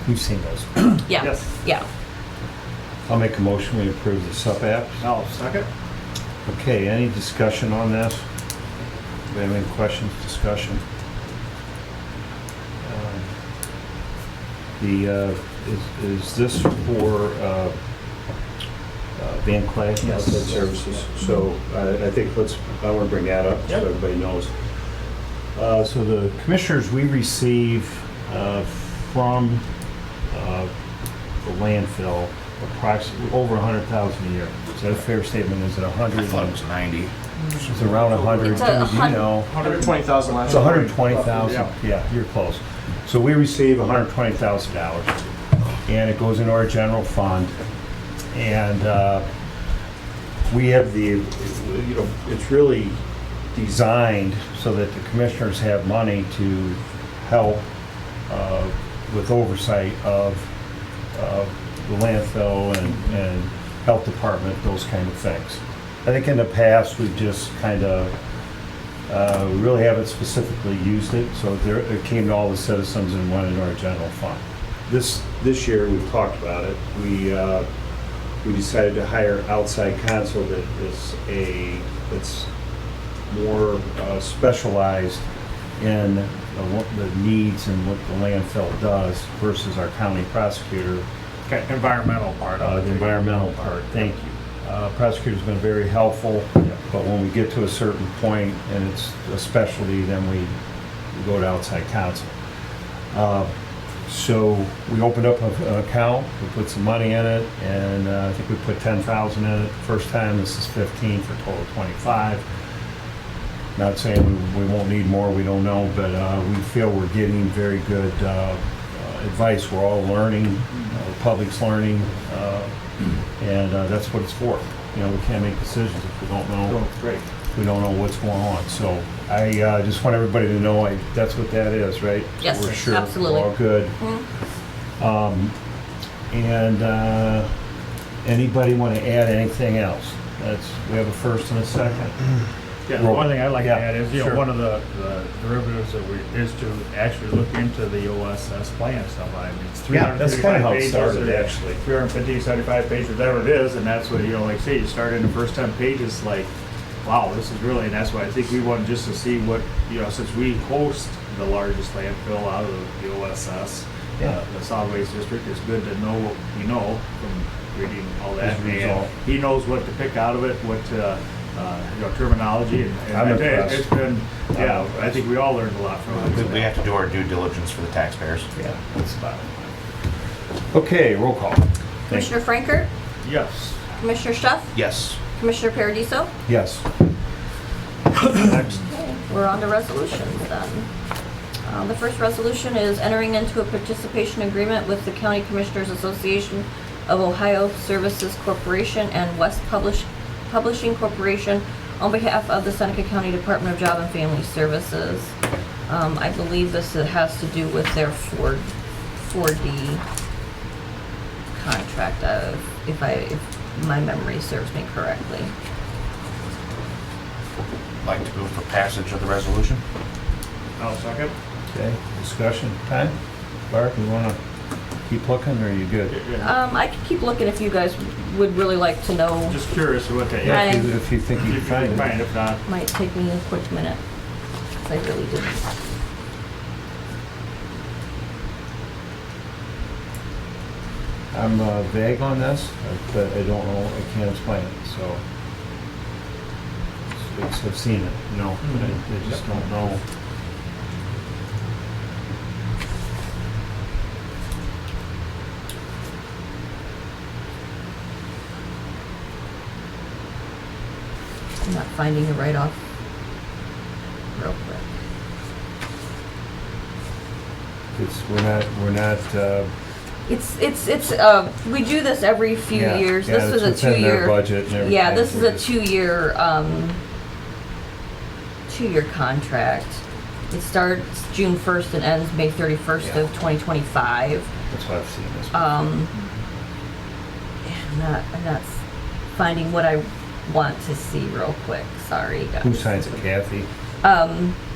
We've seen those.
Yeah.
Yes.
Yeah.
I'll make a motion, we approve the sub-apps.
I'll second.
Okay, any discussion on this? Do we have any questions, discussion? Is this for Van Clay?
Yes.
Outside services. So I think I want to bring that up so everybody knows. So the commissioners, we receive from the landfill approximately over 100,000 a year. Is that a fair statement? Is it 100?
I thought it was 90.
It's around 100.
It's a
Do you
hun-
know?
120,000 last
It's
year.
120,000. Yeah, you're close. So we receive $120,000, and it goes into our general fund. And we have it's really designed so that the commissioners have money to help with oversight of the landfill and health department, those kind of things. I think in the past, we've just kind of, we really haven't specifically used it, so it came to all the citizens and went into our general fund. This year, we've talked about it. We decided to hire outside counsel that's more specialized in the needs and what the landfill does versus our county prosecutor.
Okay, environmental part of it.
The environmental part, thank you. Prosecutor's been very helpful, but when we get to a certain point and it's a specialty, then we go to outside counsel. So we opened up an account, we put some money in it, and I think we put $10,000 in it the first time. This is 15 for a total of 25. Not saying we won't need more, we don't know, but we feel we're getting very good advice. We're all learning, the public's learning, and that's what it's for. We can't make decisions if we don't know.
Great.
We don't know what's going on. So I just want everybody to know that's what that is, right?
Yes,
so we're sure
absolutely.
We're all good.
Mhm.
And anybody want to add anything else? We have a first and a second.
Yeah, the one thing I'd like to
Yeah,
add is,
sure.
one of the derivatives is to actually look into the OSS plan stuff. I mean, it's
Yeah, that's kinda how it
335
started,
pages,
actually.
350, 75 pages, whatever it is, and that's what, like I say, you start in the first 10 pages, like, wow, this is really, and that's why I think we want just to see what, since we host the largest landfill out of the OSS,
Yeah.
the solid waste district, it's good to know what we know from reading all that.
As a result.
And he knows what to pick out of it, what, terminology, and
I'm
I tell you,
impressed.
it's been, I think we all learned a lot from it.
We have to do our due diligence for the taxpayers.
Yeah, that's about it. Okay, roll call. Thank
Commissioner Franker,
Yes.
Commissioner Schuff,
Yes.
Commissioner Paradiso.
Yes. Next.
Okay, we're on to resolutions then. The first resolution is entering into a participation agreement with the County Commissioners Association of Ohio Services Corporation and West Publishing Corporation on behalf of the Seneca County Department of Job and Family Services. I believe this has to do with their 4D contract, if my memory serves me correctly.
Like to move for passage of the resolution?
I'll second.
Okay, discussion time? Barb, you wanna keep looking, or are you good?
I can keep looking if you guys would really like to know.
Just curious what that,
Yeah,
I-
if you think you can find it.
If not,
Might take me a quick minute, 'cause I really didn't.
I'm vague on this, but I don't know, I can't explain it, so. I've seen it, but I just don't know.
I'm not finding it right off real quick.
We're not,
We do this every few
Yeah,
years.
yeah,
This is a
it's within their
2-year.
budget and everything.
Yeah, this is
We're
a
just-
2-year contract. It starts June 1st and ends May 31st
Yeah.
of 2025.
That's what I've seen this.
I'm not finding what I want to see real quick. Sorry, guys.
Who signs it, Kathy?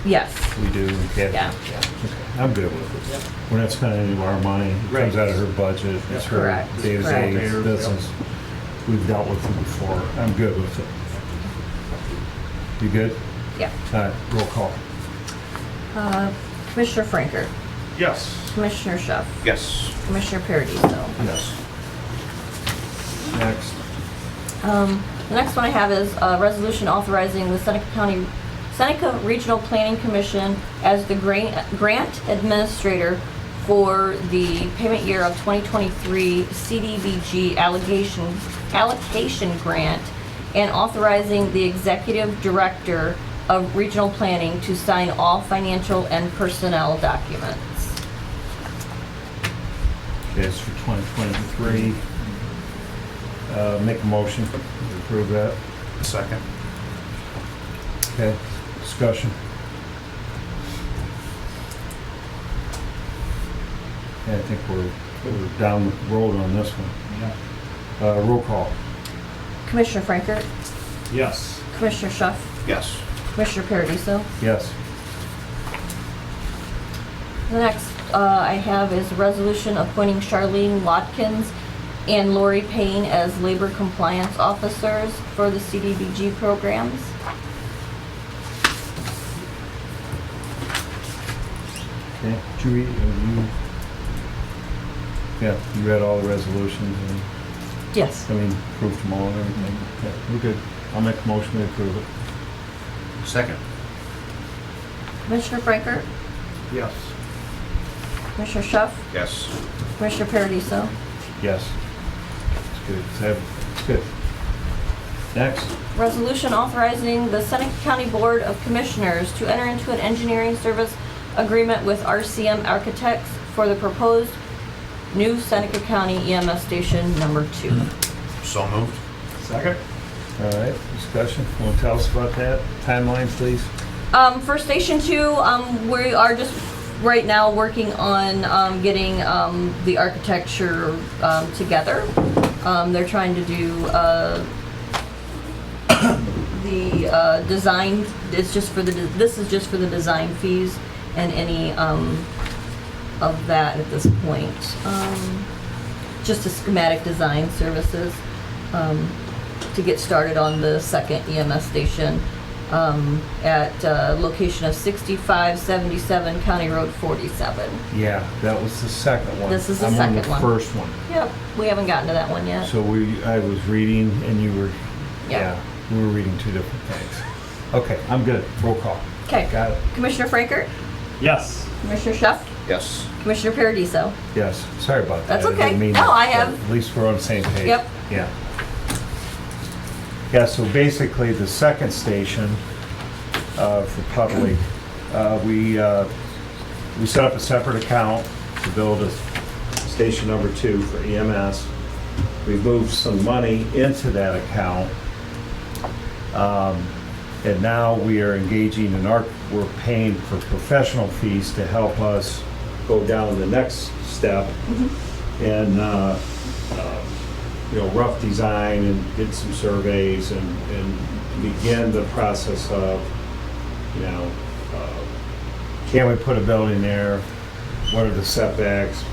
Yes.
We do, Kathy?
Yeah.
Okay, I'm good with it. We're not spending any of our money. It comes out of her budget. It's her
Correct,
day-to-day
correct.
business. We've dealt with it before. I'm good with it. You good?
Yeah.
All right, roll call.
Commissioner Franker,
yes.
Commissioner Schuff,
Yes.
Commissioner Paradiso.
Yes. Next.
The next one I have is a resolution authorizing the Seneca Regional Planning Commission as the grant administrator for the payment year of 2023 CDBG allocation grant, and authorizing the executive director of regional planning to sign all financial and personnel documents.
Okay, it's for 2023. Make a motion to approve that.
Second.
Okay, discussion. Yeah, I think we're down the road on this one.
Yeah.
Roll call.
Commissioner Franker,
Yes.
Commissioner Schuff,
Yes.
Commissioner Paradiso.
Yes.
The next I have is a resolution appointing Charlene Watkins and Lori Payne as labor compliance officers for the CDBG programs.
Okay, Julie, yeah, you read all the resolutions and,
Yes.
I mean, approved them all and everything. Yeah, we're good. I'll make a motion to approve it.
Second.
Commissioner Franker,
Yes.
Commissioner Schuff,
Yes.
Commissioner Paradiso.
Yes. It's good. It's good. Next.
Resolution authorizing the Seneca County Board of Commissioners to enter into an engineering service agreement with RCM Architects for the proposed new Seneca County EMS station number 2.
So moved.
Second?
All right, discussion. Want to tell us about that? Timeline, please?
For Station 2, we are just right now working on getting the architecture together. They're trying to do the design, it's just for the, this is just for the design fees and any of that at this point. Just a schematic design services to get started on the second EMS station at location of 6577 County Road 47.
Yeah, that was the second one.
This is the
I'm
second
on the
one.
first one.
Yep, we haven't gotten to that one yet.
So I was reading and you were,
Yeah.
we were reading two different things. Okay, I'm good. Roll call.
Okay.
Got it.
Commissioner Frankert,
Yes.
Commissioner Schuff,
Yes.
Commissioner Paradiso.
Yes, sorry about that.
That's
I didn't
okay.
mean
No,
that,
I
but
have-
At least we're on the same page.
Yep.
Yeah. Yeah, so basically the second station for public, we set up a separate account to build a station number 2 for EMS. We've moved some money into that account. And now we are engaging in we're paying for professional fees to help us go down the next step and, rough design and get some surveys and begin the process of, can we put a building there? What are the setbacks?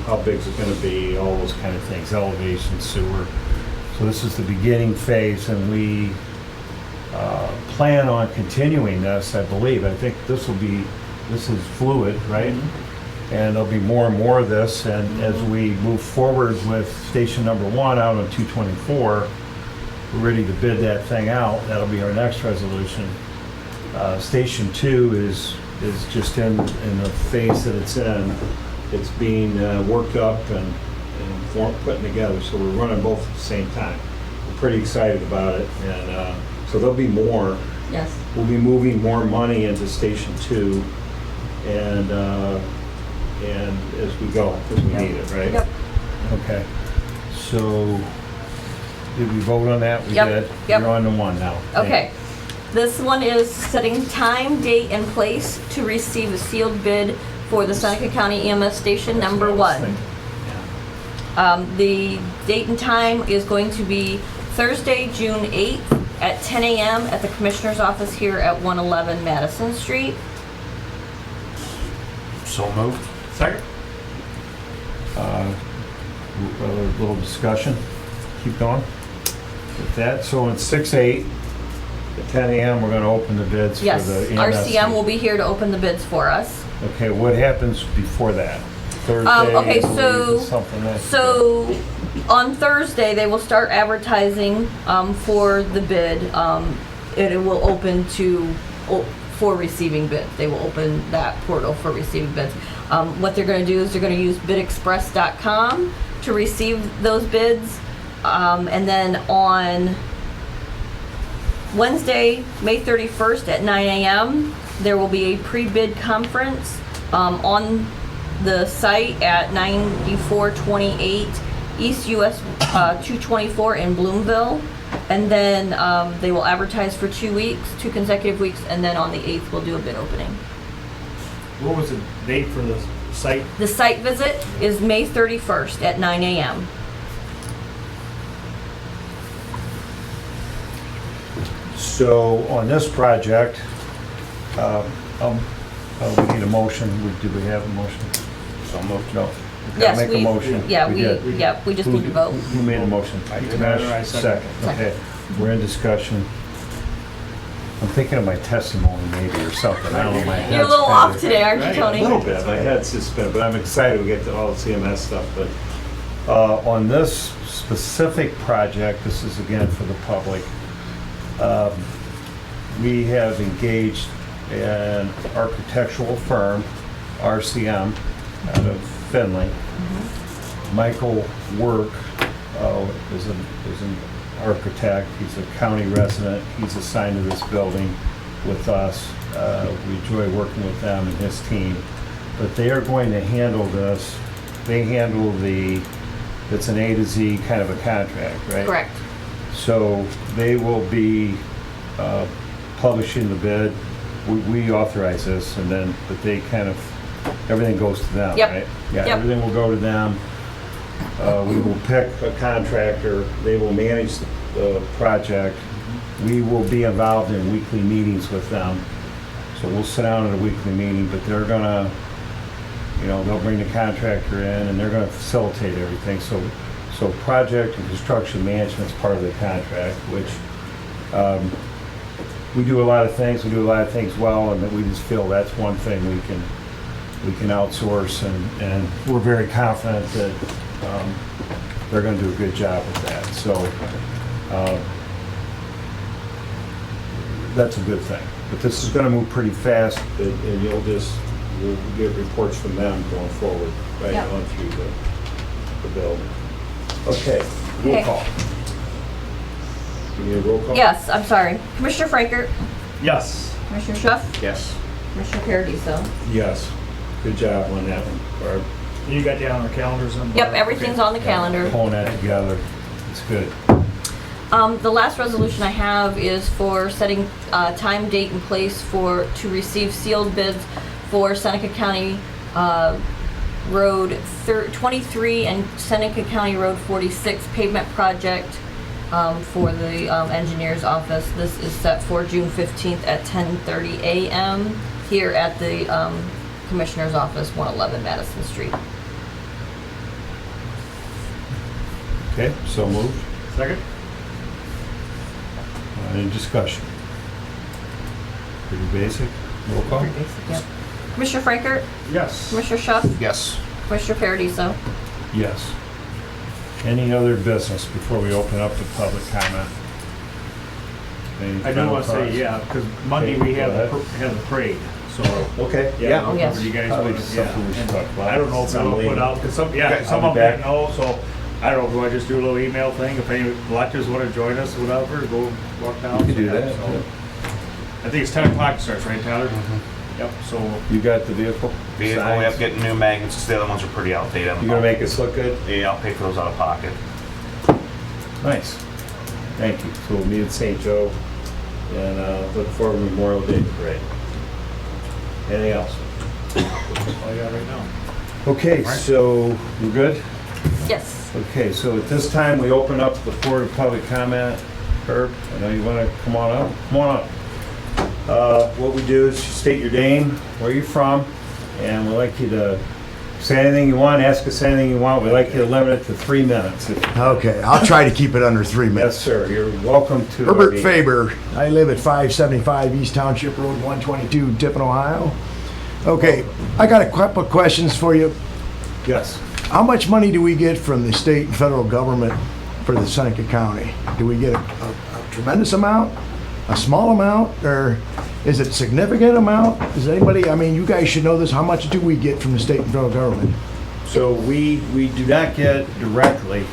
How big is it gonna be? All those kind of things, elevation, sewer. So this is the beginning phase, and we plan on continuing this, I believe. I think this is fluid, right? And there'll be more and more of this, and as we move forward with station number 1 out on 224, we're ready to bid that thing out. That'll be our next resolution. Station 2 is just in the phase that it's in. It's being worked up and putting together, so we're running both at the same time. We're pretty excited about it, and so there'll be more.
Yes.
We'll be moving more money into Station 2, and as we go, as we need it, right?
Yep.
Okay. So, did we vote on that? We
Yep,
did?
yep.
You're on to 1 now.
Okay. This one is setting time, date, and place to receive a sealed bid for the Seneca County EMS station number 1. The date and time is going to be Thursday, June 8th at 10 a.m. at the Commissioner's office here at 111 Madison Street.
So moved.
Second.
A little discussion. Keep going with that. So it's 6/8 at 10 a.m. We're going to open the bids
Yes,
for the EMS.
RCM will be here to open the bids for us.
Okay, what happens before that? Thursday?
Okay,
I believe,
so
is something like
so on Thursday they will start advertising for the bid. It will open for receiving bids. They will open that portal for receiving bids. What they're going to do is they're going to use bidexpress.com to receive those bids, and then on Wednesday, May 31st at 9 a.m. there will be a pre-bid conference on the site at 9428 East US 224 in Bloomville. And then they will advertise for 2 weeks, 2 consecutive weeks, and then on the 8th we'll do a bid opening.
What was the date for the site?
The site visit is May 31st at 9 a.m.
So on this project, we need a motion. Do we have a motion?
So moved.
No.
Yes,
Make a motion.
Yeah,
did.
we just need to vote.
Who made a motion?
I second.
Okay, we're in discussion. I'm thinking of my testimony maybe or something. I don't know. My
You're a
head's
little
kinda-
off today, aren't you, Tony?
A little bit. My head's just spinning, but I'm excited we get to all the CMS stuff. But on this specific project, this is again for the public. We have engaged an architectural firm, RCM, out of Finley. Michael Work is an architect. He's a county resident. He's assigned to this building with us. We enjoy working with them and his team. But they are going to handle this. They handle it's an A to Z kind of a contract, right?
Correct.
So they will be publishing the bid. We authorize this, but they kind of, everything goes to them,
Yep.
right? Yeah,
Yep.
everything will go to them. We will pick a contractor. They will manage the project. we will be involved in weekly meetings with them. So we'll sit down at a weekly meeting, but they're gonna, they'll bring the contractor in and they're gonna facilitate everything. So project and construction management is part of the contract, which we do a lot of things. We do a lot of things well, and that we just feel that's one thing we can outsource, and we're very confident that they're going to do a good job with that. So that's a good thing. But this is going to move pretty fast, and we'll get reports from them going forward, right,
Yep.
on through the building. Okay, roll
Okay.
call. You need a roll call?
Yes, I'm sorry. Commissioner Frankert,
Yes.
Commissioner Schuff,
Yes.
Commissioner Paradiso.
Yes. Good job on that one, Barb.
You got that on our calendars?
Yep, everything's on the calendar.
Pulling that together. It's good.
The last resolution I have is for setting time, date, and place to receive sealed bids for Seneca County Road 23 and Seneca County Road 46 pavement project for the engineer's office. This is set for June 15th at 10:30 a.m. here at the Commissioner's office, 111 Madison Street.
Okay, so moved.
Second?
Any discussion? Pretty basic. Roll call?
Yep. Commissioner Frankert,
Yes.
Commissioner Schuff,
Yes.
Commissioner Paradiso.
Yes. Any other business before we open up to public comment? Any
I do
final
want to say,
thoughts?
yeah, because Monday we have the parade, so.
Okay,
Yeah.
yeah.
Oh, yes.
You guys
Probably
want to,
something we should talk about.
I don't know if
Some
that'll
lady.
put out, because some
Okay,
of
I'll
them
be back.
didn't know, so I don't know, do I just do a little email thing? If any electors want to join us, whatever, go walk down.
You can do that,
So,
yeah.
I think it's 10 o'clock it starts, right, Tyler?
Mm-hmm.
Yep, so,
You got the vehicle?
Vehicle, we have getting new magnets, 'cause the other ones are pretty outdated.
You gonna make us look good?
Yeah, I'll pay for those out of pocket.
Nice. Thank you. So we'll meet at St. Joe and look forward to Memorial Day parade. Anything else?
all I got right now.
Okay, so we're good?
Yes.
Okay, so at this time, we open up the floor to public comment. Herb, I know you want to come on up. Come on up. What we do is state your name, where you're from, and we'd like you to say anything you want, ask us anything you want. We'd like you to limit it to 3 minutes.
Okay, I'll try to keep it under 3
Yes,
minutes.
sir. You're welcome to. our
Herbert
meeting.
Faber. I live at 575 East Township Road, 122, Tiffin, Ohio. Okay, I got a couple of questions for you.
Yes.
How much money do we get from the state and federal government for the Seneca County? Do we get a tremendous amount, a small amount, or is it a significant amount? Does anybody, I mean, you guys should know this, how much do we get from the state and federal government?
So we do not get directly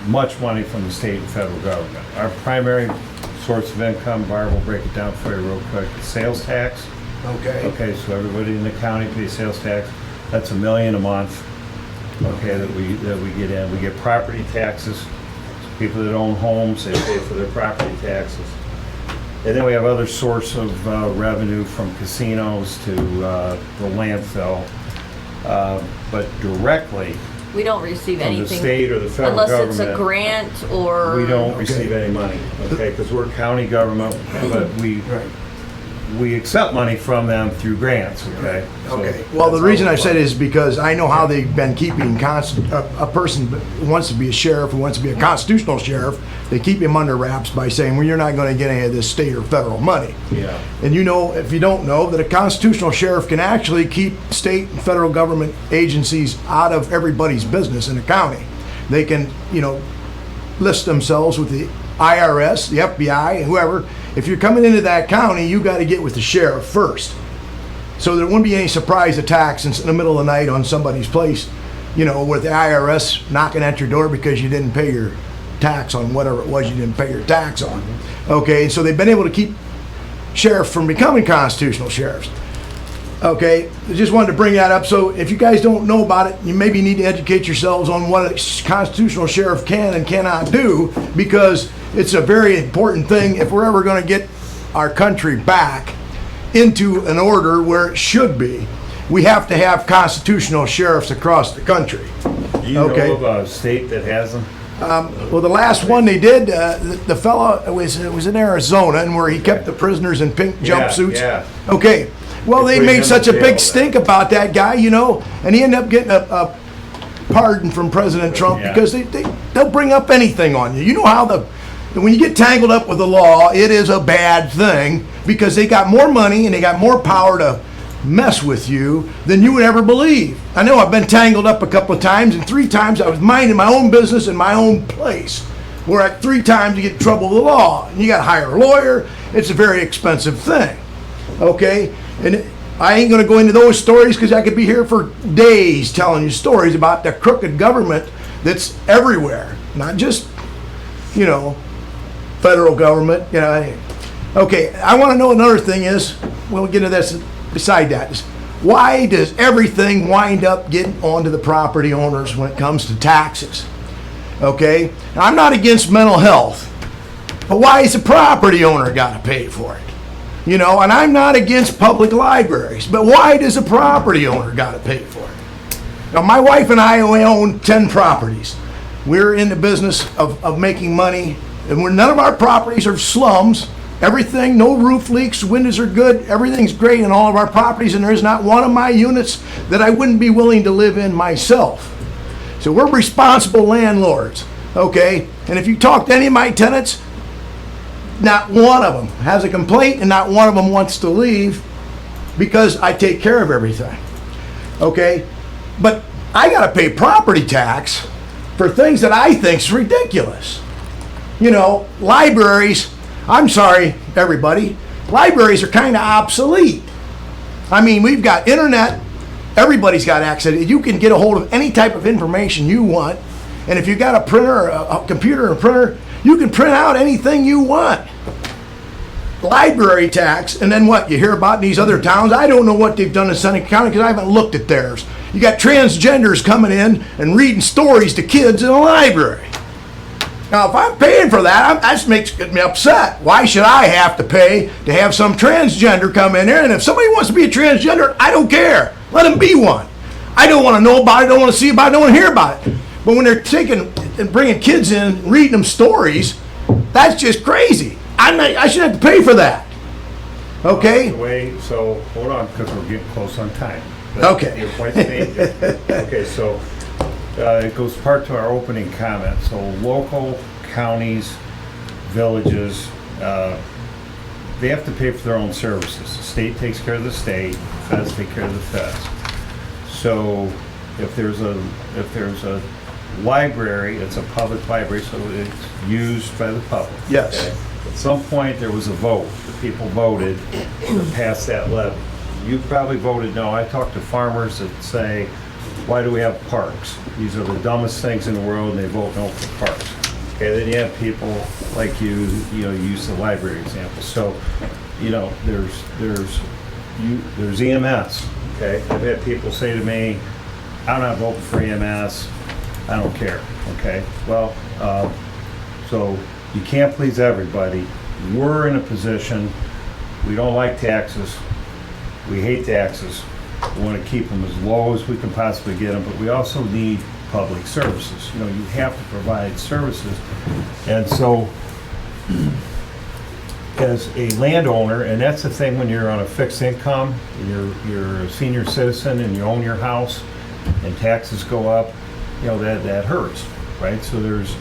much money from the state and federal government. Our primary source of income, Barb will break it down for you real quick, is sales tax.
Okay.
Okay, so everybody in the county pays sales tax. That's $1 million a month. Okay, that we get in. We get property taxes. People that own homes, they pay for their property taxes. And then we have other source of revenue from casinos to the landfill. But directly
We don't receive
from the
anything.
state or the federal
Unless
government.
it's a grant or.
We don't receive any money, okay, because we're county government, but we accept money from them through grants, okay? So
Okay. Well, the
that's
reason
how
I
it
said
works.
is because I know how they've been keeping a person who wants to be a sheriff, who wants to be a constitutional sheriff, they keep him under wraps by saying, well, you're not going to get any of this state or federal money.
Yeah.
And you know, if you don't know, that a constitutional sheriff can actually keep state and federal government agencies out of everybody's business in the county. They can, list themselves with the IRS, the FBI, whoever. If you're coming into that county, you got to get with the sheriff first. So there wouldn't be any surprise attacks in the middle of the night on somebody's place, with the IRS knocking at your door because you didn't pay your tax on whatever it was you didn't pay your tax on. Okay, and so they've been able to keep sheriffs from becoming constitutional sheriffs. Okay, I just wanted to bring that up. So if you guys don't know about it, you maybe need to educate yourselves on what a constitutional sheriff can and cannot do, because it's a very important thing if we're ever going to get our country back into an order where it should be. We have to have constitutional sheriffs across the country.
Do you know of a state that has them?
Well, the last one they did, the fella was in Arizona, and where he kept the prisoners in pink jumpsuits.
Yeah.
Okay. Well, they
put him
made
in
such a
jail
big
then.
stink about that guy, you know, and he ended up getting a pardon from President Trump
Yeah.
because they'll bring up anything on you. You know how when you get tangled up with the law, it is a bad thing because they got more money and they got more power to mess with you than you would ever believe. I know I've been tangled up a couple of times, and 3 times I was minding my own business in my own place. Where at 3 times you get in trouble with the law, and you got to hire a lawyer. It's a very expensive thing. Okay, and I ain't gonna go into those stories because I could be here for days telling you stories about the crooked government that's everywhere, not just, you know, federal government. You know. Okay, I want to know another thing is, we'll get into this. Beside that, is why does everything wind up getting onto the property owners when it comes to taxes? Okay, now, I'm not against mental health, but why is the property owner got to pay for it? You know, and I'm not against public libraries, but why does the property owner got to pay for it? Now, my wife and I, we own 10 properties. We're in the business of making money, and none of our properties are slums. Everything, no roof leaks, windows are good, everything's great in all of our properties, and there is not one of my units that I wouldn't be willing to live in myself. So we're responsible landlords, okay? And if you talk to any of my tenants, not one of them has a complaint and not one of them wants to leave because I take care of everything, okay? But I gotta pay property tax for things that I think's ridiculous. You know, libraries, I'm sorry, everybody, libraries are kind of obsolete. I mean, we've got internet, everybody's got access. You can get a hold of any type of information you want, and if you've got a printer, a computer, and a printer, you can print out anything you want. Library tax, and then what you hear about in these other towns, I don't know what they've done in Seneca County because I haven't looked at theirs. You got transgenders coming in and reading stories to kids in a library. Now, if I'm paying for that, that makes me upset. Why should I have to pay to have some transgender come in there? And if somebody wants to be a transgender, I don't care. Let them be one. I don't want to know about it, don't want to see about it, don't want to hear about it. But when they're taking and bringing kids in, reading them stories, that's just crazy. I shouldn't have to pay for that. Okay?
So, hold on, because we're getting close on time. But
Okay.
Your point's made. Okay, so it goes part to our opening comment. So local counties, villages, they have to pay for their own services. The state takes care of the state, feds take care of the feds. So if there's a library, it's a public library, so it's used by the public.
Yes.
Okay? At some point, there was a vote. The people voted to pass that levy. You probably voted no. I talked to farmers that say, why do we have parks? These are the dumbest things in the world, and they vote no for parks. Okay, then you have people like you use the library example. So, you know, there's EMS. Okay, I've had people say to me, I'm not voting for EMS. I don't care. Okay, well, so you can't please everybody. We're in a position, we don't like taxes. We hate taxes. We want to keep them as low as we can possibly get them, but we also need public services. You know, you have to provide services. And so, as a landowner, and that's the thing when you're on a fixed income, you're a senior citizen and you own your house, and taxes go up, you know, that hurts, right? So there's,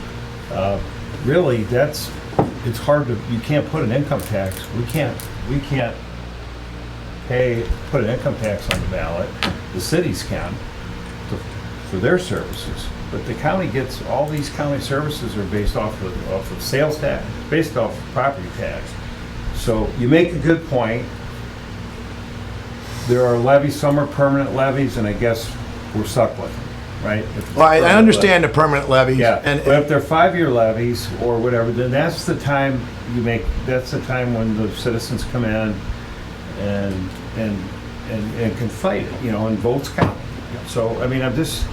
really, it's hard to, you can't put an income tax, we can't put an income tax on the ballot. The cities can for their services, but the county gets, all these county services are based off of sales tax, based off of property tax. So you make a good point. There are levies, some are permanent levies, and I guess we're stuck with them, right?
Well, I understand the permanent levies.
Yeah,
And
but if they're 5-year levies or whatever, then that's the time that's the time when the citizens come in and can fight it, you know, and votes count. So, I mean, I'm just,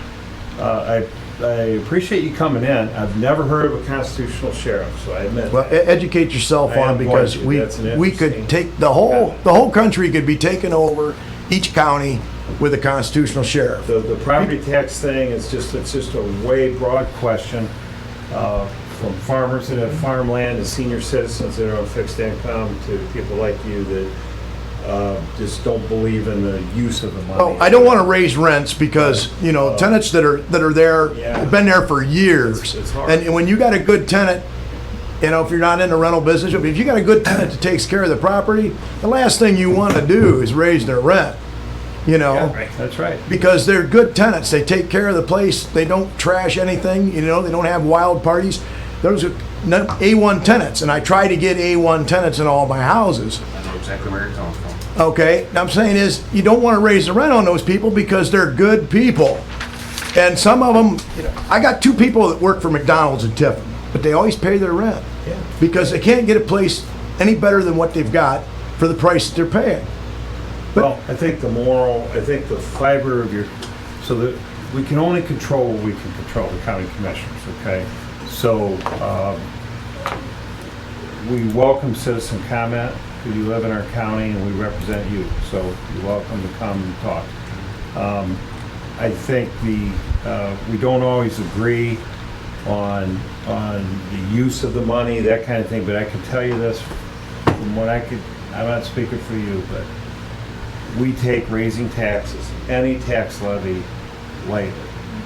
I appreciate you coming in. I've never heard of a constitutional sheriff, so I admit.
Well, educate yourself
I
on
am
because
going to. That's an
we could
interesting-
take the whole country could be taken over, each county with a constitutional sheriff.
The property tax thing is just, it's just a way broad question. from farmers that have farmland to senior citizens that are on fixed income to people like you that just don't believe in the use of the money.
Oh, I don't want to raise rents because, you know, tenants that are there,
Yeah.
have been there for years.
It's hard.
And when you got a good tenant, you know, if you're not in the rental business, if you got a good tenant that takes care of the property, the last thing you want to do is raise their rent, you know?
Yeah, right. That's right.
Because they're good tenants. They take care of the place. They don't trash anything, you know, they don't have wild parties. Those are A1 tenants, and I try to get A1 tenants in all my houses.
I know exactly where you're coming from.
Okay, now I'm saying is, you don't want to raise the rent on those people because they're good people. And some of them, you know, I got 2 people that work for McDonald's and Tiffin, but they always pay their rent.
Yeah.
Because they can't get a place any better than what they've got for the price that they're paying.
Well, I think I think the fiber of your, so that we can only control what we can control, the county commissioners, okay? So, we welcome citizen comment, because you live in our county and we represent you, so you're welcome to come and talk. I think we don't always agree on the use of the money, that kind of thing, but I can tell you this, from what I'm not speaking for you, but we take raising taxes, any tax levy, lightly.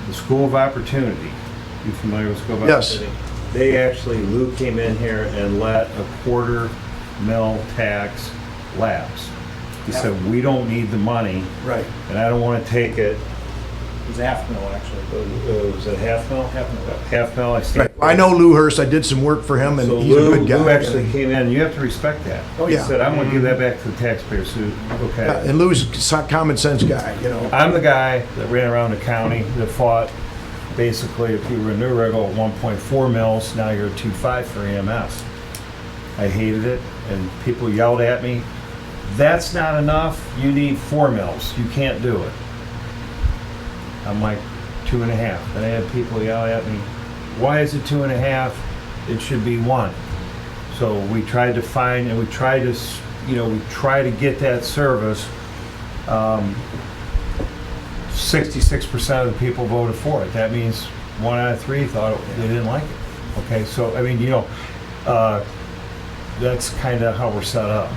The School of Opportunity, you familiar with School of
Yes.
Opportunity? They actually, Lou came in here and let a $250,000 tax lapse. He said, we don't need the money,
Right.
and I don't want to take it.
It was $500,000 actually.
Was it $500,000? $500,000, I stand.
I know Lou Hurst, I did some work for him, and
So
he's a good guy.
Lou actually came in, you have to respect that.
Oh,
He
yeah.
said, I'm gonna give that back to the taxpayers, so,
Yeah,
okay.
and Lou's a common sense guy, you know.
I'm the guy that ran around the county that fought, basically, if you were in New Riggle at 1.4 mils, now you're at 2.5 for EMS. I hated it, and people yelled at me, that's not enough, you need 4 mils, you can't do it. I'm like, 2.5. Then I had people yell at me, why is it 2.5? It should be 1. So we tried to find, and we tried to, we try to get that service. 66% of the people voted for it. That means 1 out of 3 thought they didn't like it. Okay, so I mean, that's kind of how we're set up.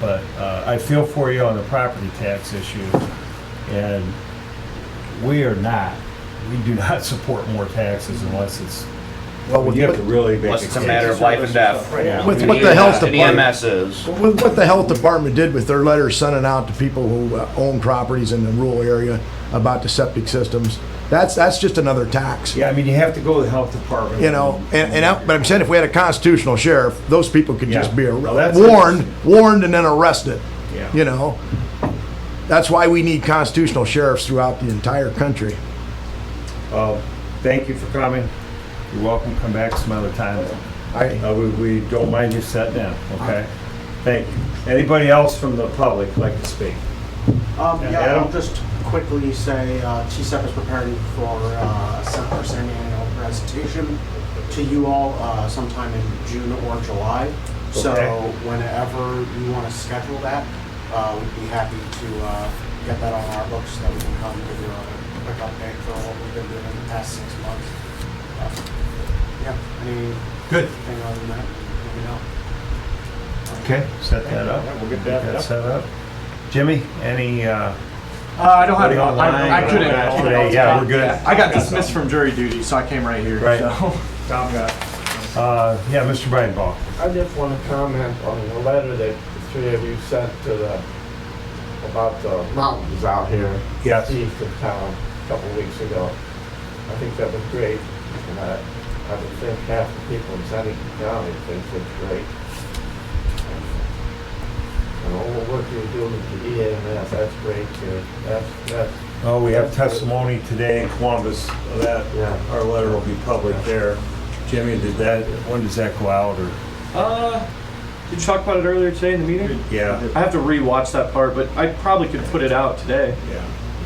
But I feel for you on the property tax issue, and we do not support more taxes unless it's,
Well,
you have to really make
Unless it's a matter of life and death.
Yeah.
With what the health
And
department,
EMS is.
with what the health department did with their letters sending out to people who own properties in the rural area about the septic systems, that's just another tax.
Yeah, I mean, you have to go to the health department.
You know, but I'm saying if we had a constitutional sheriff, those people could just
Yeah.
be
Well, that's
warned and then arrested.
Yeah.
You know, that's why we need constitutional sheriffs throughout the entire country.
Thank you for coming. You're welcome, come back some other time. We don't mind you sitting down, okay? Thank you. Anybody else from the public like to speak?
Yeah,
Adam?
I'll just quickly say, TCEP is preparing for a semi-annual presentation to you all sometime in June or July. So
Okay.
whenever you want to schedule that, we'd be happy to get that on our books so that we can come give you a quick update for what we've been doing in the past 6 months. Yeah,
Good.
anything other than that, let me know.
Okay, set that up.
We'll get that up.
set up. Jimmy, any,
I don't have
Anybody online?
I couldn't.
Today, yeah, we're good.
I got dismissed from jury duty, so I came right here.
Right.
So.
Tom got
yeah, Mr. Bridenbaugh.
I just want to comment on the letter that the 3 of you sent to about the mountains out here
Yes.
east of town a couple of weeks ago. I think that was great, and I would think half the people in Seneca County think it's great. And all the work you're doing with the EMS, that's great too. That's
Oh, we have testimony today in Columbus that
Yeah.
our letter will be public there. Jimmy, when does that go out, or?
Did you talk about it earlier today in the meeting?
Yeah.
I have to re-watch that part, but I probably could put it out today
Yeah.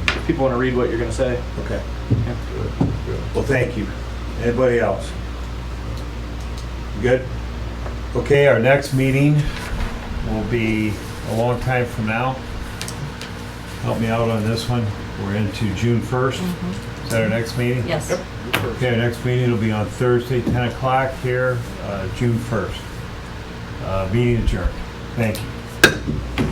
if people want to read what you're going to say.
Okay. Well, thank you. Anybody else? Good? Okay, our next meeting will be a long time from now. Help me out on this one. We're into June 1st. Is that our next meeting?
Yes.
Okay, our next meeting will be on Thursday, 10 o'clock here, June 1st. Meeting adjourned. Thank you.